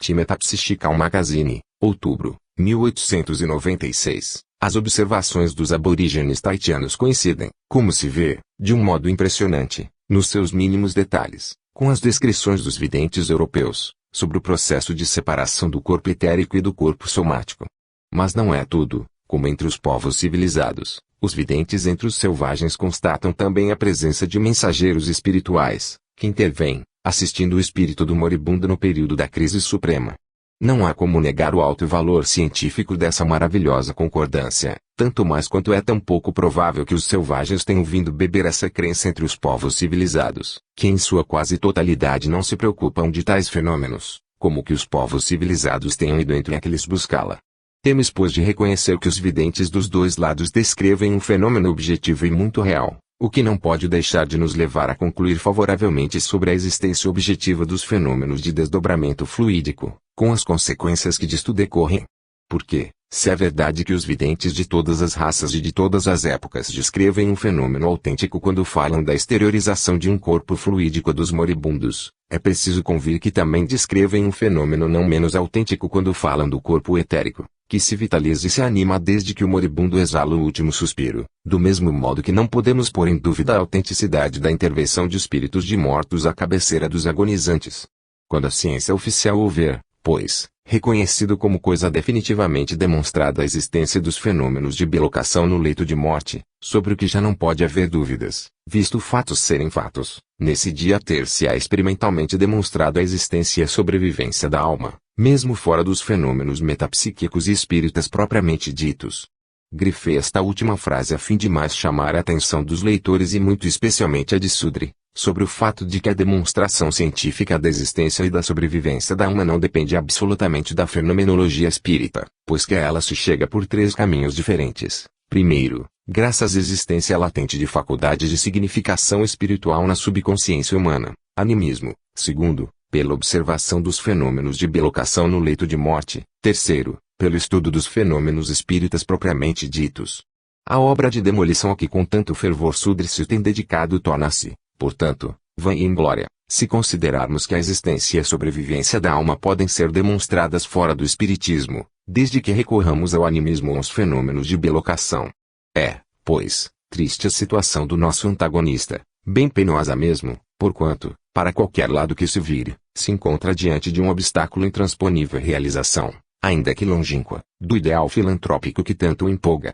Metapsychical Magazine, outubro, 1896. As observações dos aborígenes tahitianos coincidem, como se vê, de um modo impressionante, nos seus mínimos detalhes, com as descrições dos videntes europeus, sobre o processo de separação do corpo etérico e do corpo somático. Mas não é tudo, como entre os povos civilizados, os videntes entre os selvagens constatam também a presença de mensageiros espirituais, que intervêm, assistindo o espírito do moribundo no período da crise suprema. Não há como negar o alto valor científico dessa maravilhosa concordância, tanto mais quanto é tão pouco provável que os selvagens tenham vindo beber essa crença entre os povos civilizados, que em sua quase totalidade não se preocupam de tais fenômenos, como que os povos civilizados tenham ido entre aqueles buscá-la. Temos, pois, de reconhecer que os videntes dos dois lados descrevem um fenômeno objetivo e muito real, o que não pode deixar de nos levar a concluir favoravelmente sobre a existência objetiva dos fenômenos de desdobramento fluídico, com as consequências que disto decorrem. Porque, se é verdade que os videntes de todas as raças e de todas as épocas descrevem um fenômeno autêntico quando falam da exteriorização de um corpo fluídico dos moribundos, é preciso convir que também descrevem um fenômeno não menos autêntico quando falam do corpo etérico, que se vitaliza e se anima desde que o moribundo exala o último suspiro, do mesmo modo que não podemos pôr em dúvida a autenticidade da intervenção de espíritos de mortos à cabeceira dos agonizantes. Quando a ciência oficial houver, pois, reconhecido como coisa definitivamente demonstrada a existência dos fenômenos de bilocação no leito de morte, sobre o que já não pode haver dúvidas, visto fatos serem fatos, nesse dia ter-se-á experimentalmente demonstrado a existência e a sobrevivência da alma, mesmo fora dos fenômenos metapsíquicos e espíritas propriamente ditos. Grifei esta última frase a fim de mais chamar a atenção dos leitores e muito especialmente a de Sudre, sobre o fato de que a demonstração científica da existência e da sobrevivência da alma não depende absolutamente da fenomenologia espírita, pois que a ela se chega por três caminhos diferentes. Primeiro, graças à existência latente de faculdade de significação espiritual na subconsciência humana, animismo. Segundo, pela observação dos fenômenos de bilocação no leito de morte. Terceiro, pelo estudo dos fenômenos espíritas propriamente ditos. A obra de demolição a que com tanto fervor Sudre se tem dedicado torna-se, portanto, vã e inglória, se considerarmos que a existência e a sobrevivência da alma podem ser demonstradas fora do espiritismo, desde que recorramos ao animismo ou aos fenômenos de bilocação. É, pois, triste a situação do nosso antagonista, bem penosa mesmo, porquanto, para qualquer lado que se vire, se encontra diante de um obstáculo intransponível à realização, ainda que longínqua, do ideal filantrópico que tanto o empolga.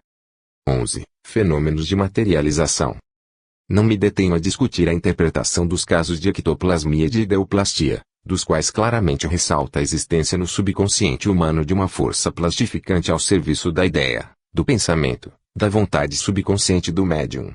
11. Fenômenos de materialização. Não me detenho a discutir a interpretação dos casos de ectoplasmia e de ideoplastia, dos quais claramente ressalta a existência no subconsciente humano de uma força plastificante ao serviço da ideia, do pensamento, da vontade subconsciente do médium.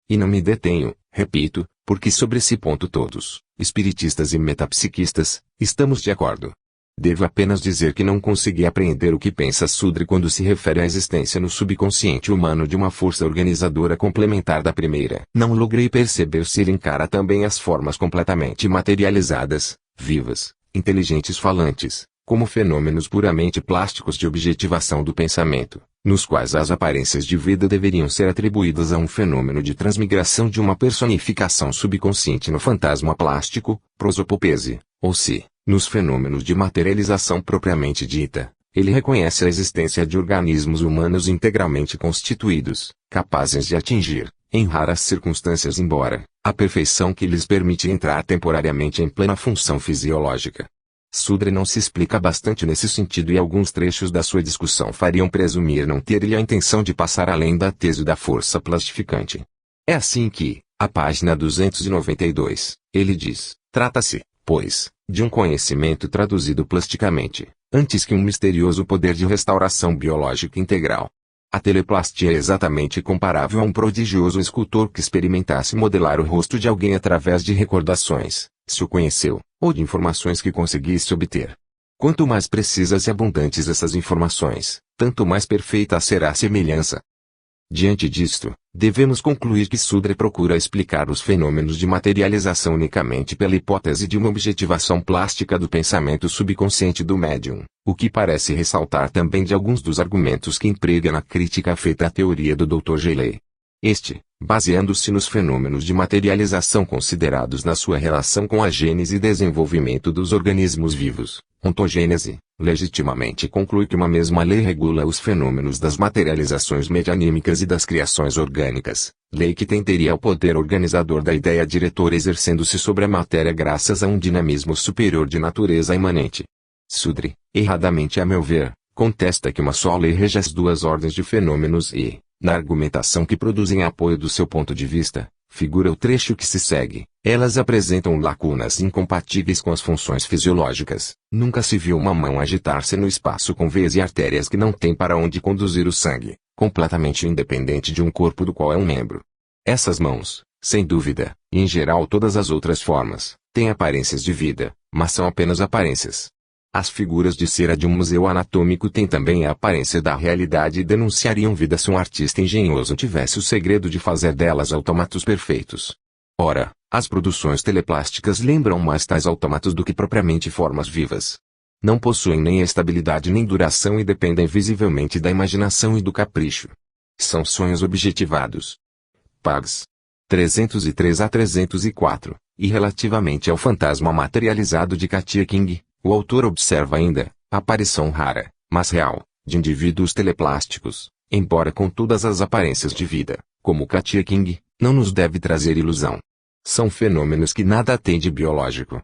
E não me detenho, repito, porque sobre esse ponto todos, espiritistas e metapsiquistas, estamos de acordo. Devo apenas dizer que não consegui apreender o que pensa Sudre quando se refere à existência no subconsciente humano de uma força organizadora complementar da primeira. Não logrei perceber se ele encara também as formas completamente materializadas, vivas, inteligentes falantes, como fenômenos puramente plásticos de objetivação do pensamento, nos quais as aparências de vida deveriam ser atribuídas a um fenômeno de transmigração de uma personificação subconsciente no fantasma plástico, prosopopese, ou se, nos fenômenos de materialização propriamente dita, ele reconhece a existência de organismos humanos integralmente constituídos, capazes de atingir, em raras circunstâncias embora, a perfeição que lhes permite entrar temporariamente em plena função fisiológica. Sudre não se explica bastante nesse sentido e alguns trechos da sua discussão fariam presumir não ter-lhe a intenção de passar além da tese da força plastificante. É assim que, à página 292, ele diz, trata-se, pois, de um conhecimento traduzido plasticamente, antes que um misterioso poder de restauração biológica integral. A teleplastia é exatamente comparável a um prodigioso escultor que experimentasse modelar o rosto de alguém através de recordações, se o conheceu, ou de informações que conseguisse obter. Quanto mais precisas e abundantes essas informações, tanto mais perfeita será a semelhança. Diante disto, devemos concluir que Sudre procura explicar os fenômenos de materialização unicamente pela hipótese de uma objetivação plástica do pensamento subconsciente do médium, o que parece ressaltar também de alguns dos argumentos que emprega na crítica feita à teoria do Dr. Gelley. Este, baseando-se nos fenômenos de materialização considerados na sua relação com a gênese e desenvolvimento dos organismos vivos, ontogênese, legitimamente conclui que uma mesma lei regula os fenômenos das materializações medianímicas e das criações orgânicas, lei que teria o poder organizador da ideia diretora exercendo-se sobre a matéria graças a um dinamismo superior de natureza imanente. Sudre, erradamente a meu ver, contesta que uma só lei rege as duas ordens de fenômenos e, na argumentação que produzem apoio do seu ponto de vista, figura o trecho que se segue, elas apresentam lacunas incompatíveis com as funções fisiológicas. Nunca se viu uma mão agitar-se no espaço com veias e artérias que não tem para onde conduzir o sangue, completamente independente de um corpo do qual é um membro. Essas mãos, sem dúvida, e em geral todas as outras formas, têm aparências de vida, mas são apenas aparências. As figuras de cera de um museu anatômico têm também a aparência da realidade e denunciariam vida se um artista engenhoso tivesse o segredo de fazer delas autômatos perfeitos. Ora, as produções teleplásticas lembram mais tais autômatos do que propriamente formas vivas. Não possuem nem estabilidade nem duração e dependem visivelmente da imaginação e do capricho. São sonhos objetivados. Pags. 303 a 304, e relativamente ao fantasma materializado de Katia King, o autor observa ainda, aparição rara, mas real, de indivíduos teleplásticos, embora com todas as aparências de vida, como Katia King, não nos deve trazer ilusão. São fenômenos que nada têm de biológico.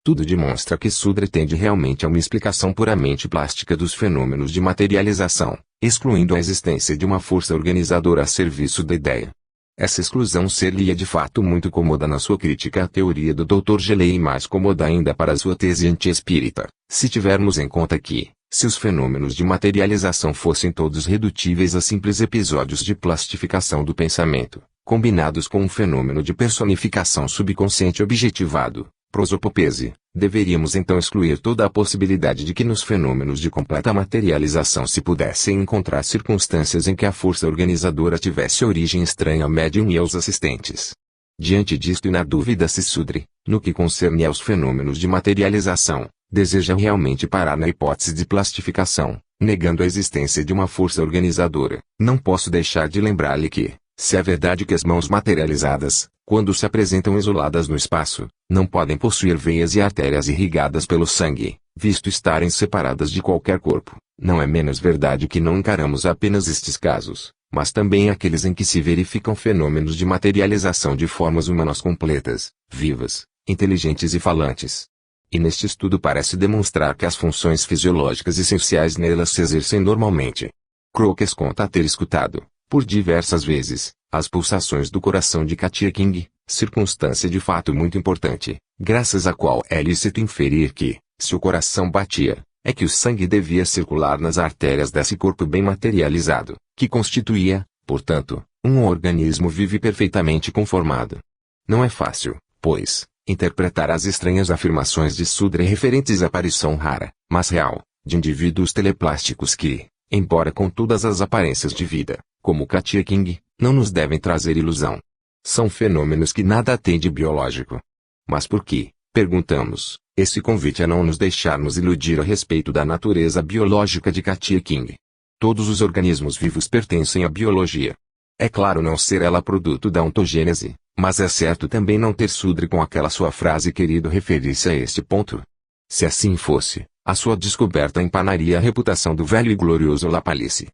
Tudo demonstra que Sudre tende realmente a uma explicação puramente plástica dos fenômenos de materialização, excluindo a existência de uma força organizadora a serviço da ideia. Essa exclusão ser-lhe-ia de fato muito cômoda na sua crítica à teoria do Dr. Gelley e mais cômoda ainda para sua tese anti-espírita, se tivermos em conta que, se os fenômenos de materialização fossem todos redutíveis a simples episódios de plastificação do pensamento, combinados com um fenômeno de personificação subconsciente objetivado, prosopopese, deveríamos então excluir toda a possibilidade de que nos fenômenos de completa materialização se pudessem encontrar circunstâncias em que a força organizadora tivesse origem estranha ao médium e aos assistentes. Diante disto e na dúvida se Sudre, no que concerne aos fenômenos de materialização, deseja realmente parar na hipótese de plastificação, negando a existência de uma força organizadora, não posso deixar de lembrar-lhe que, se é verdade que as mãos materializadas, quando se apresentam isoladas no espaço, não podem possuir veias e artérias irrigadas pelo sangue, visto estarem separadas de qualquer corpo, não é menos verdade que não encaramos apenas estes casos, mas também aqueles em que se verificam fenômenos de materialização de formas humanas completas, vivas, inteligentes e falantes. E neste estudo parece demonstrar que as funções fisiológicas essenciais nelas se exercem normalmente. Crookes conta ter escutado, por diversas vezes, as pulsações do coração de Katia King, circunstância de fato muito importante, graças à qual é lícito inferir que, se o coração batia, é que o sangue devia circular nas artérias desse corpo bem materializado, que constituía, portanto, um organismo vivo e perfeitamente conformado. Não é fácil, pois, interpretar as estranhas afirmações de Sudra referentes à aparição rara, mas real, de indivíduos teleplásticos que, embora com todas as aparências de vida, como Katia King, não nos devem trazer ilusão. São fenômenos que nada têm de biológico. Mas por que, perguntamos, esse convite a não nos deixarmos iludir a respeito da natureza biológica de Katia King? Todos os organismos vivos pertencem à biologia. É claro não ser ela produto da ontogênese, mas é certo também não ter Sudra com aquela sua frase querido referir-se a este ponto. Se assim fosse, a sua descoberta empanaria a reputação do velho e glorioso Lapalice.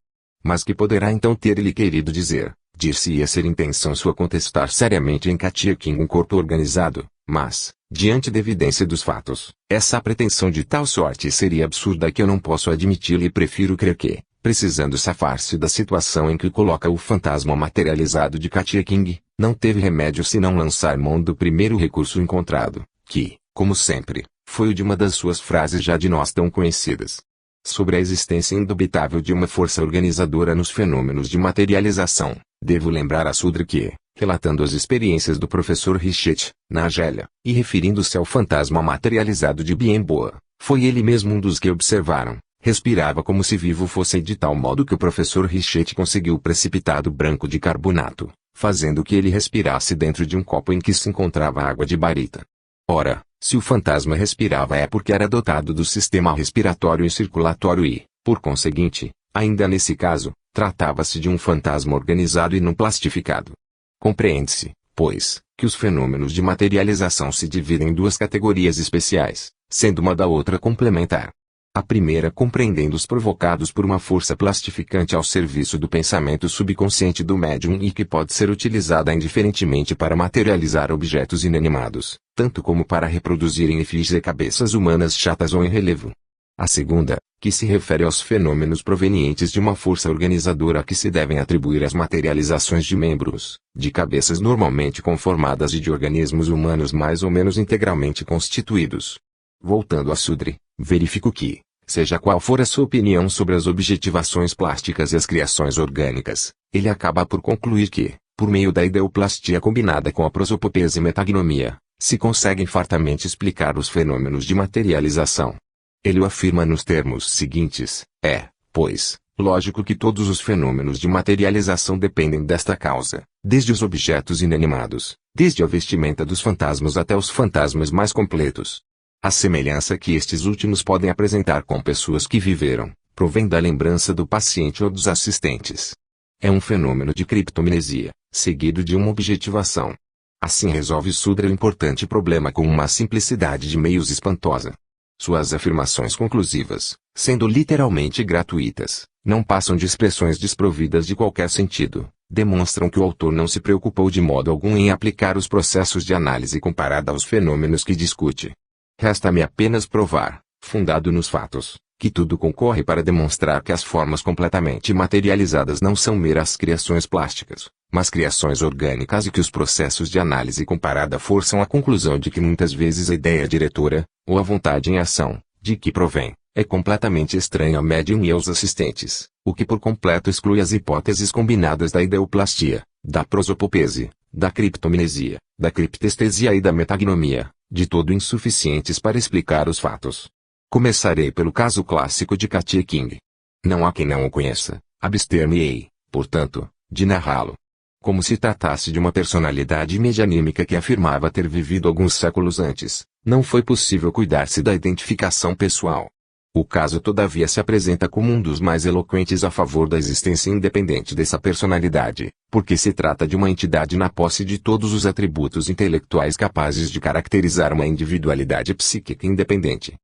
Mas que poderá então ter ele querido dizer? Dir-se-ia ser intenção sua contestar seriamente em Katia King um corpo organizado, mas, diante da evidência dos fatos, essa pretensão de tal sorte seria absurda que eu não posso admiti-la e prefiro crer que, precisando safar-se da situação em que coloca o fantasma materializado de Katia King, não teve remédio senão lançar mão do primeiro recurso encontrado, que, como sempre, foi o de uma das suas frases já de nós tão conhecidas. Sobre a existência indubitável de uma força organizadora nos fenômenos de materialização, devo lembrar a Sudra que, relatando as experiências do professor Richetti, na Argélia, e referindo-se ao fantasma materializado de Biemboa, foi ele mesmo um dos que observaram, respirava como se vivo fosse de tal modo que o professor Richetti conseguiu precipitado branco de carbonato, fazendo que ele respirasse dentro de um copo em que se encontrava água de barita. Ora, se o fantasma respirava é porque era dotado do sistema respiratório e circulatório e, por conseguinte, ainda nesse caso, tratava-se de um fantasma organizado e não plastificado. Compreende-se, pois, que os fenômenos de materialização se dividem em duas categorias especiais, sendo uma da outra complementar. A primeira compreendendo os provocados por uma força plastificante ao serviço do pensamento subconsciente do médium e que pode ser utilizada indiferentemente para materializar objetos inanimados, tanto como para reproduzir em efígie cabeças humanas chatas ou em relevo. A segunda, que se refere aos fenômenos provenientes de uma força organizadora a que se devem atribuir as materializações de membros, de cabeças normalmente conformadas e de organismos humanos mais ou menos integralmente constituídos. Voltando a Sudra, verifico que, seja qual for a sua opinião sobre as objetivações plásticas e as criações orgânicas, ele acaba por concluir que, por meio da ideoplastia combinada com a prosopopese e metagnomia, se conseguem fartamente explicar os fenômenos de materialização. Ele o afirma nos termos seguintes: é, pois, lógico que todos os fenômenos de materialização dependem desta causa, desde os objetos inanimados, desde a vestimenta dos fantasmas até os fantasmas mais completos. A semelhança que estes últimos podem apresentar com pessoas que viveram, provém da lembrança do paciente ou dos assistentes. É um fenômeno de criptomnesia, seguido de uma objetivação. Assim resolve Sudra o importante problema com uma simplicidade de meios espantosa. Suas afirmações conclusivas, sendo literalmente gratuitas, não passam de expressões desprovidas de qualquer sentido, demonstram que o autor não se preocupou de modo algum em aplicar os processos de análise comparada aos fenômenos que discute. Resta-me apenas provar, fundado nos fatos, que tudo concorre para demonstrar que as formas completamente materializadas não são meras criações plásticas, mas criações orgânicas e que os processos de análise comparada forçam a conclusão de que muitas vezes a ideia diretora, ou a vontade em ação, de que provém, é completamente estranha ao médium e aos assistentes, o que por completo exclui as hipóteses combinadas da ideoplastia, da prosopopese, da criptomnesia, da criptestesia e da metagnomia, de todo insuficientes para explicar os fatos. Começarei pelo caso clássico de Katia King. Não há quem não o conheça, abster-me-ei, portanto, de narrá-lo. Como se tratasse de uma personalidade medianímica que afirmava ter vivido alguns séculos antes, não foi possível cuidar-se da identificação pessoal. O caso todavia se apresenta como um dos mais eloquentes a favor da existência independente dessa personalidade, porque se trata de uma entidade na posse de todos os atributos intelectuais capazes de caracterizar uma individualidade psíquica independente.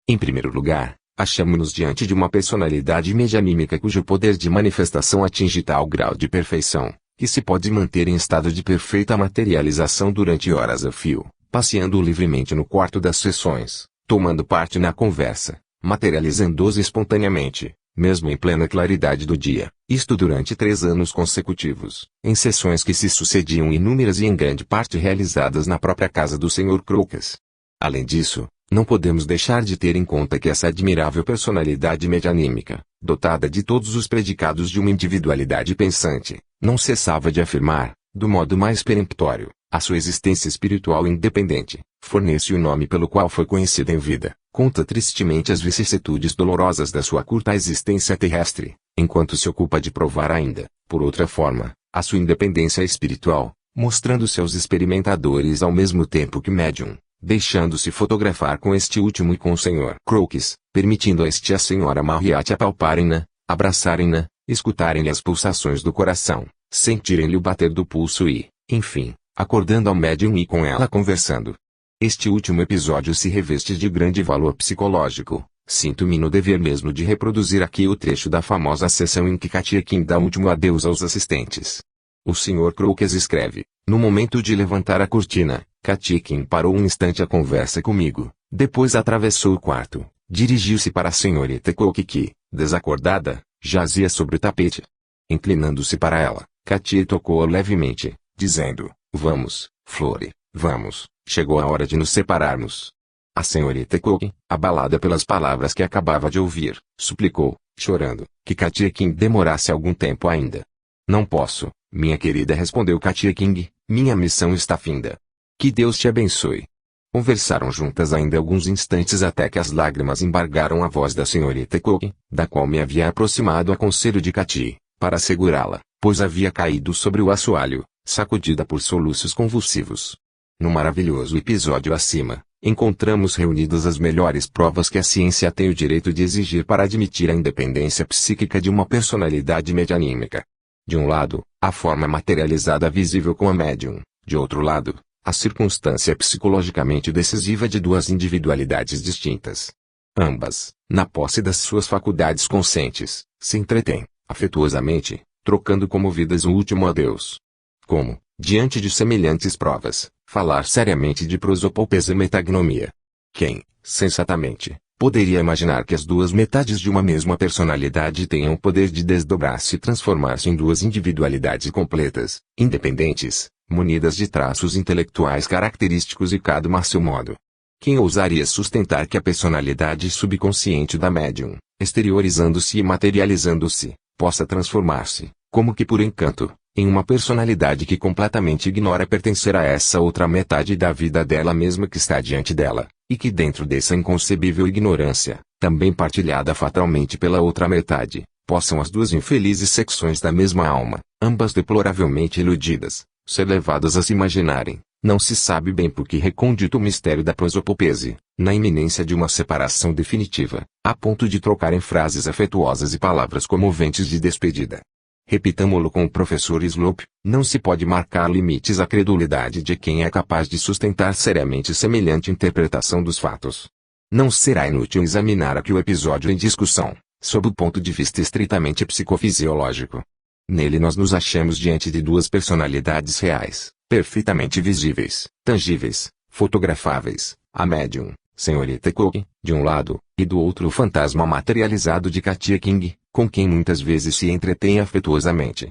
Em primeiro lugar, achamos-nos diante de uma personalidade medianímica cujo poder de manifestação atinge tal grau de perfeição, que se pode manter em estado de perfeita materialização durante horas a fio, passeando livremente no quarto das sessões, tomando parte na conversa, materializando-os espontaneamente, mesmo em plena claridade do dia, isto durante 3 anos consecutivos, em sessões que se sucediam inúmeras e em grande parte realizadas na própria casa do Sr. Crocus. Além disso, não podemos deixar de ter em conta que essa admirável personalidade medianímica, dotada de todos os predicados de uma individualidade pensante, não cessava de afirmar, do modo mais peremptório, a sua existência espiritual independente, fornece o nome pelo qual foi conhecida em vida, conta tristemente as vicissitudes dolorosas da sua curta existência terrestre, enquanto se ocupa de provar ainda, por outra forma, a sua independência espiritual, mostrando seus experimentadores ao mesmo tempo que médium, deixando-se fotografar com este último e com o Sr. Crocus, permitindo a este e a Sra. Marriott apalparem-na, abraçarem-na, escutarem-lhe as pulsações do coração, sentirem-lhe o bater do pulso e, enfim, acordando ao médium e com ela conversando. Este último episódio se reveste de grande valor psicológico. Sinto-me no dever mesmo de reproduzir aqui o trecho da famosa sessão em que Katia King dá último adeus aos assistentes. O Sr. Crocus escreve: no momento de levantar a cortina, Katia King parou um instante a conversa comigo, depois atravessou o quarto, dirigiu-se para a senhorita Cook que, desacordada, jazia sobre o tapete. Inclinando-se para ela, Katia tocou-a levemente, dizendo: vamos, Flore, vamos, chegou a hora de nos separarmos. A senhorita Cook, abalada pelas palavras que acabava de ouvir, suplicou, chorando, que Katia King demorasse algum tempo ainda. Não posso, minha querida, respondeu Katia King, minha missão está finda. Que Deus te abençoe. Conversaram juntas ainda alguns instantes até que as lágrimas embargaram a voz da senhorita Cook, da qual me havia aproximado a conselho de Katia, para segurá-la, pois havia caído sobre o assoalho, sacudida por soluços convulsivos. No maravilhoso episódio acima, encontramos reunidas as melhores provas que a ciência tem o direito de exigir para admitir a independência psíquica de uma personalidade medianímica. De um lado, a forma materializada visível com a médium, de outro lado, a circunstância psicologicamente decisiva de duas individualidades distintas. Ambas, na posse das suas faculdades conscientes, se entretêm, afetuosamente, trocando comovidas o último adeus. Como, diante de semelhantes provas, falar seriamente de prosopopesa e metagnomia? Quem, sensatamente, poderia imaginar que as duas metades de uma mesma personalidade tenham o poder de desdobrar-se e transformar-se em duas individualidades completas, independentes, munidas de traços intelectuais característicos e cada uma a seu modo? Quem ousaria sustentar que a personalidade subconsciente da médium, exteriorizando-se e materializando-se, possa transformar-se, como que por encanto, em uma personalidade que completamente ignora pertencer a essa outra metade da vida dela mesma que está diante dela, e que dentro dessa inconcebível ignorância, também partilhada fatalmente pela outra metade, possam as duas infelizes secções da mesma alma, ambas deploravelmente iludidas, ser levadas a se imaginarem, não se sabe bem por que recôndito mistério da prosopopese, na iminência de uma separação definitiva, a ponto de trocarem frases afetuosas e palavras comoventes de despedida. Repitamo-lo com o professor Slope, não se pode marcar limites à credulidade de quem é capaz de sustentar seriamente semelhante interpretação dos fatos. Não será inútil examinar aqui o episódio em discussão, sob o ponto de vista estritamente psicofisiológico. Nele nós nos achamos diante de duas personalidades reais, perfeitamente visíveis, tangíveis, fotografáveis, a médium, senhorita Cook, de um lado, e do outro o fantasma materializado de Katia King, com quem muitas vezes se entretém afetuosamente.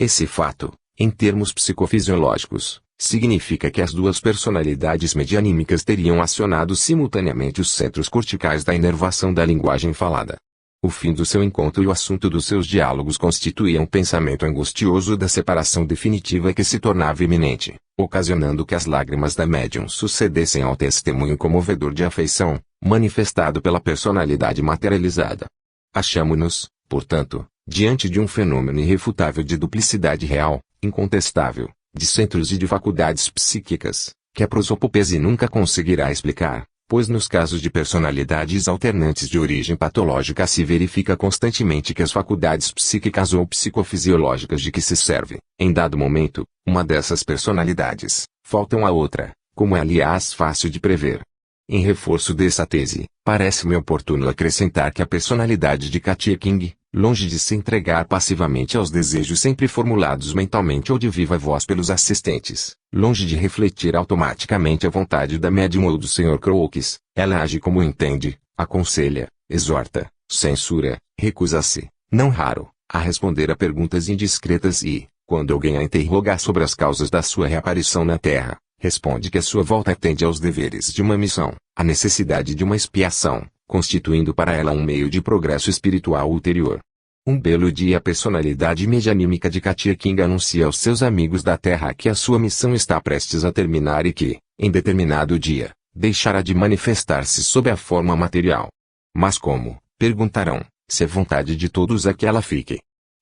Esse fato, em termos psicofisiológicos, significa que as duas personalidades medianímicas teriam acionado simultaneamente os centros corticais da inervação da linguagem falada. O fim do seu encontro e o assunto dos seus diálogos constituíam um pensamento angustioso da separação definitiva que se tornava iminente, ocasionando que as lágrimas da médium sucedessem ao testemunho comovedor de afeição, manifestado pela personalidade materializada. Achamo-nos, portanto, diante de um fenômeno irrefutável de duplicidade real, incontestável, de centros e de faculdades psíquicas, que a prosopopese nunca conseguirá explicar, pois nos casos de personalidades alternantes de origem patológica se verifica constantemente que as faculdades psíquicas ou psicofisiológicas de que se serve, em dado momento, uma dessas personalidades, faltam à outra, como é aliás fácil de prever. Em reforço dessa tese, parece-me oportuno acrescentar que a personalidade de Katia King, longe de se entregar passivamente aos desejos sempre formulados mentalmente ou de viva voz pelos assistentes, longe de refletir automaticamente a vontade da médium ou do Sr. Crocus, ela age como entende, aconselha, exorta, censura, Recusa-se, não raro, a responder a perguntas indiscretas e, quando alguém a interrogar sobre as causas da sua reaparição na Terra, responde que a sua volta atende aos deveres de uma missão, a necessidade de uma expiação, constituindo para ela um meio de progresso espiritual ulterior. Um belo dia a personalidade medianímica de Katia King anuncia aos seus amigos da Terra que a sua missão está prestes a terminar e que, em determinado dia, deixará de manifestar-se sob a forma material. Mas como, perguntarão, se é vontade de todos a que ela fique?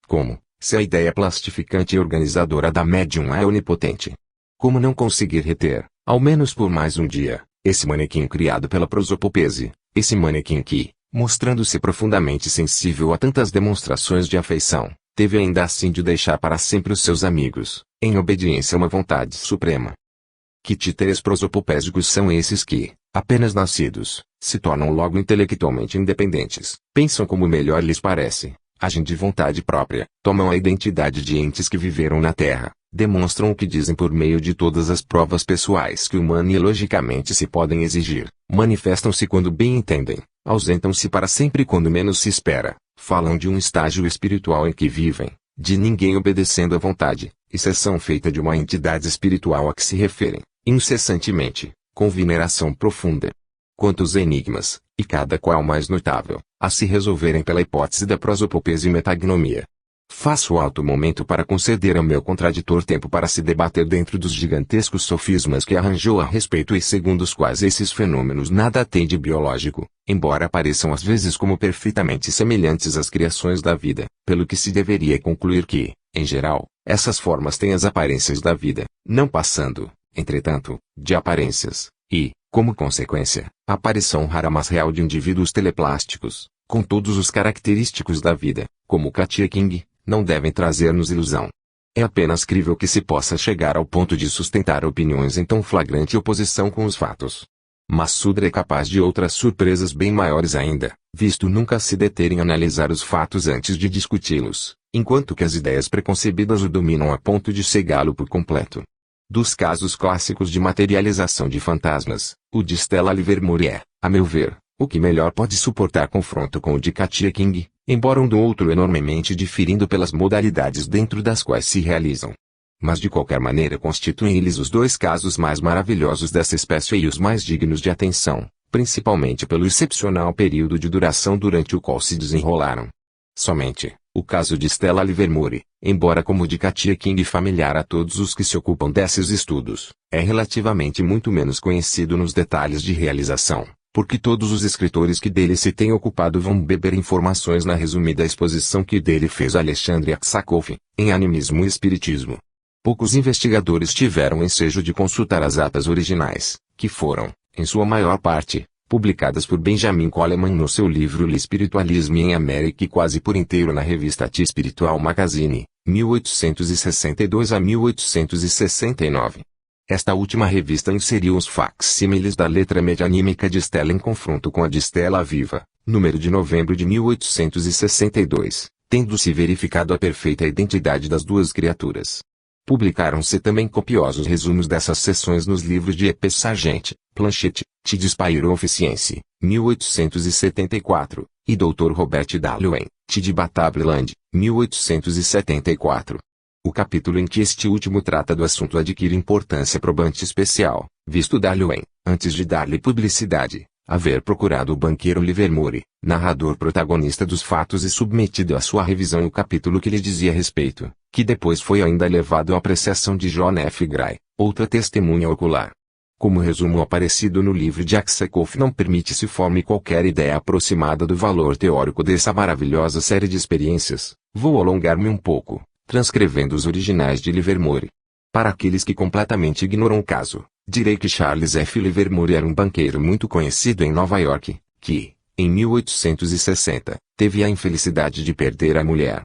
Como, se a ideia plastificante e organizadora da médium é onipotente? Como não conseguir reter, ao menos por mais um dia, esse manequim criado pela prosopopese, esse manequim que, mostrando-se profundamente sensível a tantas demonstrações de afeição, teve ainda assim de deixar para sempre os seus amigos, em obediência a uma vontade suprema? Que títeres prosopopésicos são esses que, apenas nascidos, se tornam logo intelectualmente independentes, pensam como melhor lhes parece, agem de vontade própria, tomam a identidade de entes que viveram na Terra, demonstram o que dizem por meio de todas as provas pessoais que humana e logicamente se podem exigir, manifestam-se quando bem entendem, ausentam-se para sempre quando menos se espera, falam de um estágio espiritual em que vivem, de ninguém obedecendo à vontade, exceção feita de uma entidade espiritual a que se referem, incessantemente, com veneração profunda. Quantos enigmas, e cada qual mais notável, a se resolverem pela hipótese da prosopopese e metagnomia. Faço alto momento para conceder ao meu contraditor tempo para se debater dentro dos gigantescos sofismas que arranjou a respeito e segundo os quais esses fenômenos nada têm de biológico, embora apareçam às vezes como perfeitamente semelhantes às criações da vida, pelo que se deveria concluir que, em geral, essas formas têm as aparências da vida, não passando, entretanto, de aparências, e, como consequência, a aparição rara mas real de indivíduos teleplásticos, com todos os característicos da vida, como Katia King, não devem trazer-nos ilusão. É apenas crível que se possa chegar ao ponto de sustentar opiniões em tão flagrante oposição com os fatos. Mas Sudra é capaz de outras surpresas bem maiores ainda, visto nunca se deter em analisar os fatos antes de discuti-los, enquanto que as ideias preconcebidas o dominam a ponto de cegá-lo por completo. Dos casos clássicos de materialização de fantasmas, o de Stella Livermore é, a meu ver, o que melhor pode suportar confronto com o de Katia King, embora um do outro enormemente diferindo pelas modalidades dentro das quais se realizam. Mas de qualquer maneira constituem eles os dois casos mais maravilhosos dessa espécie e os mais dignos de atenção, principalmente pelo excepcional período de duração durante o qual se desenrolaram. Somente, o caso de Stella Livermore, embora como o de Katia King familiar a todos os que se ocupam desses estudos, é relativamente muito menos conhecido nos detalhes de realização, porque todos os escritores que dele se têm ocupado vão beber informações na resumida exposição que dele fez Alexandre Aksakov, em Animismo e Espiritismo. Poucos investigadores tiveram ensejo de consultar as atas originais, que foram, em sua maior parte, publicadas por Benjamin Coleman no seu livro L'Espiritualisme em América e quase por inteiro na revista T Spiritual Magazine, 1862 a 1869. Esta última revista inseriu os facsímiles da letra medianímica de Stella em confronto com a de Stella Viva, número de novembro de 1862, tendo-se verificado a perfeita identidade das duas criaturas. Publicaram-se também copiosos resumos dessas sessões nos livros de E.P. Sargent, Planchette, T. Spiro Officiense, 1874, e Dr. Robert Dallouen, T. de Batabland, 1874. O capítulo em que este último trata do assunto adquire importância probante especial, visto Dallouen, antes de dar-lhe publicidade, haver procurado o banqueiro Livermore, narrador protagonista dos fatos e submetido à sua revisão o capítulo que lhe dizia respeito, que depois foi ainda levado à apreciação de John F. Gray, outra testemunha ocular. Como resumo aparecido no livro de Aksakov não permite se forme qualquer ideia aproximada do valor teórico dessa maravilhosa série de experiências, vou alongar-me um pouco, transcrevendo os originais de Livermore. Para aqueles que completamente ignoram o caso, direi que Charles F. Livermore era um banqueiro muito conhecido em Nova York, que, em 1860, teve a infelicidade de perder a mulher.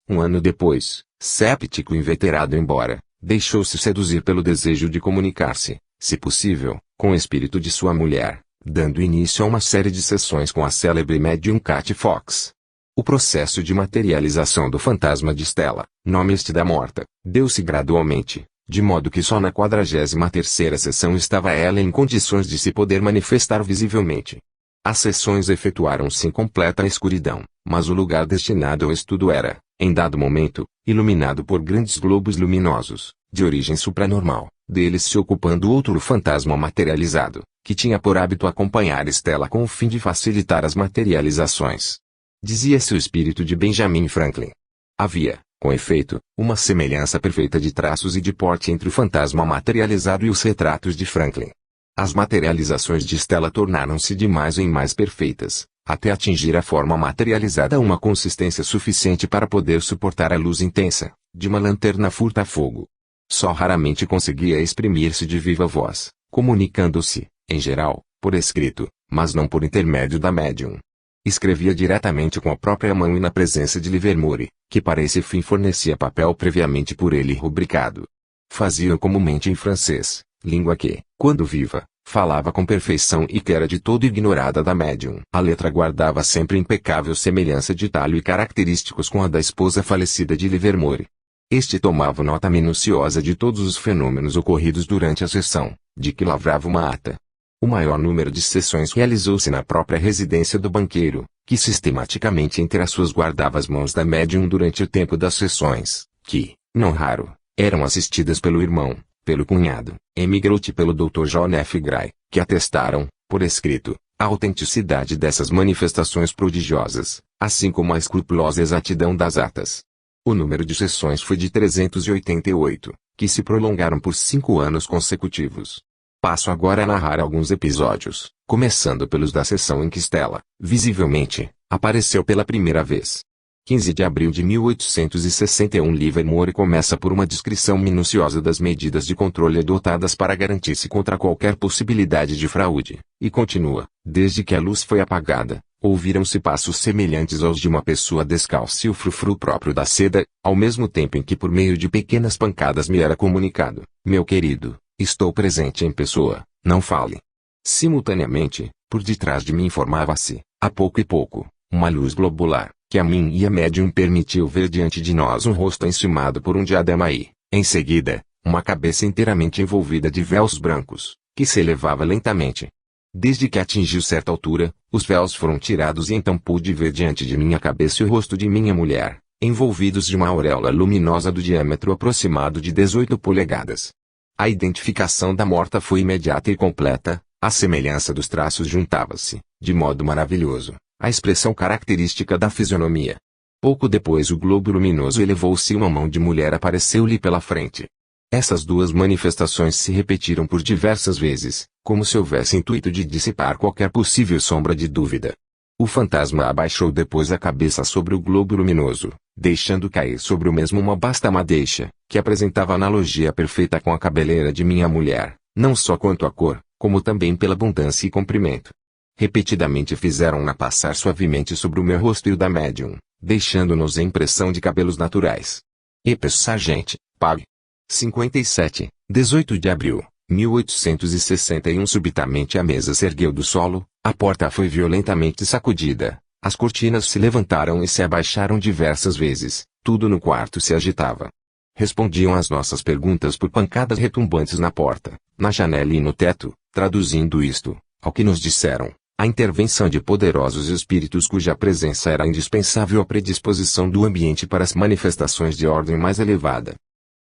Um ano depois, séptico e inveterado embora, deixou-se seduzir pelo desejo de comunicar-se, se possível, com o espírito de sua mulher, dando início a uma série de sessões com a célebre médium Cat Fox. O processo de materialização do fantasma de Stella, nome este da morta, deu-se gradualmente, de modo que só na 43ª sessão estava ela em condições de se poder manifestar visivelmente. As sessões efetuaram-se em completa escuridão, mas o lugar destinado ao estudo era, em dado momento, iluminado por grandes globos luminosos, de origem supranormal, deles se ocupando outro fantasma materializado, que tinha por hábito acompanhar Stella com o fim de facilitar as materializações. Dizia-se o espírito de Benjamin Franklin. Havia, com efeito, uma semelhança perfeita de traços e de porte entre o fantasma materializado e os retratos de Franklin. As materializações de Stella tornaram-se de mais em mais perfeitas, até atingir a forma materializada uma consistência suficiente para poder suportar a luz intensa, de uma lanterna furta-fogo. Só raramente conseguia exprimir-se de viva voz, comunicando-se, em geral, por escrito, mas não por intermédio da médium. Escrevia diretamente com a própria mão e na presença de Livermore, que para esse fim fornecia papel previamente por ele rubricado. Fazia-o comumente em francês, língua que, quando viva, falava com perfeição e que era de todo ignorada da médium. A letra guardava sempre impecável semelhança de talho e característicos com a da esposa falecida de Livermore. Este tomava nota minuciosa de todos os fenômenos ocorridos durante a sessão, de que lavrava uma ata. O maior número de sessões realizou-se na própria residência do banqueiro, que sistematicamente entre as suas guardava as mãos da médium durante o tempo das sessões, que, não raro, eram assistidas pelo irmão, pelo cunhado, emigrante e pelo Dr. John F. Gray, que atestaram, por escrito, a autenticidade dessas manifestações prodigiosas, assim como a escrupulosa exatidão das atas. O número de sessões foi de 388, que se prolongaram por 5 anos consecutivos. Passo agora a narrar alguns episódios, começando pelos da sessão em que Stella, visivelmente, apareceu pela primeira vez. 15 de abril de 1861. Livermore começa por uma descrição minuciosa das medidas de controle adotadas para garantir-se contra qualquer possibilidade de fraude, e continua: desde que a luz foi apagada, ouviram-se passos semelhantes aos de uma pessoa descalça e o frufru próprio da seda, ao mesmo tempo em que por meio de pequenas pancadas me era comunicado: meu querido, estou presente em pessoa, não fale. Simultaneamente, por detrás de mim informava-se, a pouco e pouco, uma luz globular, que a mim e a médium permitiu ver diante de nós um rosto encimado por um diadema e, em seguida, uma cabeça inteiramente envolvida de véus brancos, que se elevava lentamente. Desde que atingiu certa altura, os véus foram tirados e então pude ver diante de minha cabeça e o rosto de minha mulher, envolvidos de uma auréola luminosa do diâmetro aproximado de 18 polegadas. A identificação da morta foi imediata e completa, a semelhança dos traços juntava-se, de modo maravilhoso, à expressão característica da fisionomia. Pouco depois o globo luminoso elevou-se e uma mão de mulher apareceu-lhe pela frente. Essas duas manifestações se repetiram por diversas vezes, como se houvesse intuito de dissipar qualquer possível sombra de dúvida. O fantasma abaixou depois a cabeça sobre o globo luminoso, deixando cair sobre o mesmo uma vasta madeixa, que apresentava analogia perfeita com a cabeleira de minha mulher, não só quanto à cor, como também pela abundância e comprimento. Repetidamente fizeram-na passar suavemente sobre o meu rosto e o da médium, deixando-nos a impressão de cabelos naturais. Epes Sargent, Pag. 57, 18 de abril, 1861. Subitamente a mesa se ergueu do solo, a porta foi violentamente sacudida, as cortinas se levantaram e se abaixaram diversas vezes, tudo no quarto se agitava. Respondiam às nossas perguntas por pancadas retumbantes na porta, na janela e no teto, traduzindo isto, ao que nos disseram, a intervenção de poderosos espíritos cuja presença era indispensável à predisposição do ambiente para as manifestações de ordem mais elevada.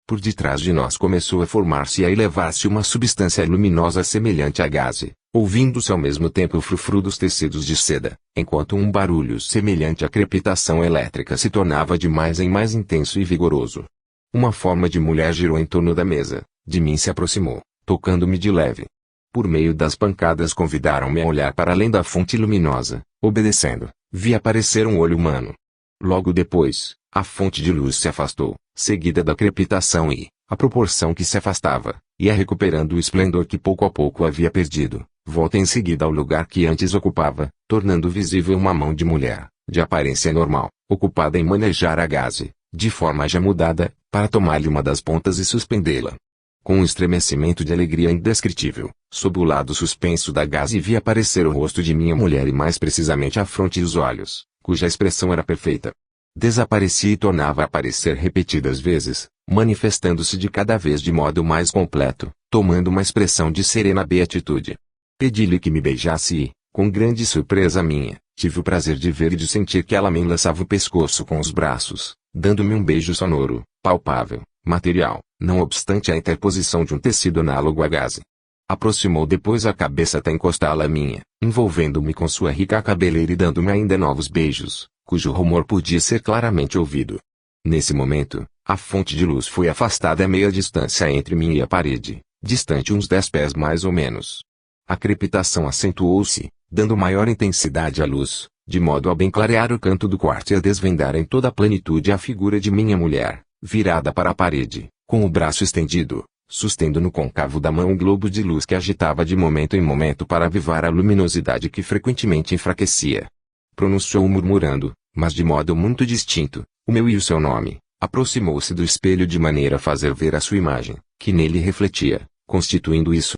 Por detrás de nós começou a formar-se e a elevar-se uma substância luminosa semelhante a gaze, ouvindo-se ao mesmo tempo o frufru dos tecidos de seda, enquanto um barulho semelhante à crepitação elétrica se tornava de mais em mais intenso e vigoroso. Uma forma de mulher girou em torno da mesa, de mim se aproximou, tocando-me de leve. Por meio das pancadas convidaram-me a olhar para além da fonte luminosa, obedecendo, vi aparecer um olho humano. Logo depois, a fonte de luz se afastou, seguida da crepitação e, à proporção que se afastava, ia recuperando o esplendor que pouco a pouco havia perdido, volta em seguida ao lugar que antes ocupava, tornando visível uma mão de mulher, de aparência normal, ocupada em manejar a gaze, de forma já mudada, para tomar-lhe uma das pontas e suspendê-la. Com um estremecimento de alegria indescritível, sob o lado suspenso da gaze vi aparecer o rosto de minha mulher e mais precisamente a fronte e os olhos, cuja expressão era perfeita. Desaparecia e tornava a aparecer repetidas vezes, manifestando-se de cada vez de modo mais completo, tomando uma expressão de serena beatitude. Pedi-lhe que me beijasse e, com grande surpresa minha, Tive o prazer de ver e de sentir que ela me enlaçava o pescoço com os braços, dando-me um beijo sonoro, palpável, material, não obstante a interposição de um tecido análogo a gaze. Aproximou depois a cabeça até encostá-la à minha, envolvendo-me com sua rica cabeleira e dando-me ainda novos beijos, cujo rumor podia ser claramente ouvido. Nesse momento, a fonte de luz foi afastada a meia distância entre mim e a parede, distante uns 10 pés mais ou menos. A crepitação acentuou-se, dando maior intensidade à luz, de modo a bem clarear o canto do quarto e a desvendar em toda a plenitude a figura de minha mulher, virada para a parede, com o braço estendido, sustendo no côncavo da mão um globo de luz que agitava de momento em momento para avivar a luminosidade que frequentemente enfraquecia. Pronunciou murmurando, mas de modo muito distinto, o meu e o seu nome. Aproximou-se do espelho de maneira a fazer ver a sua imagem, que nele refletia, constituindo isso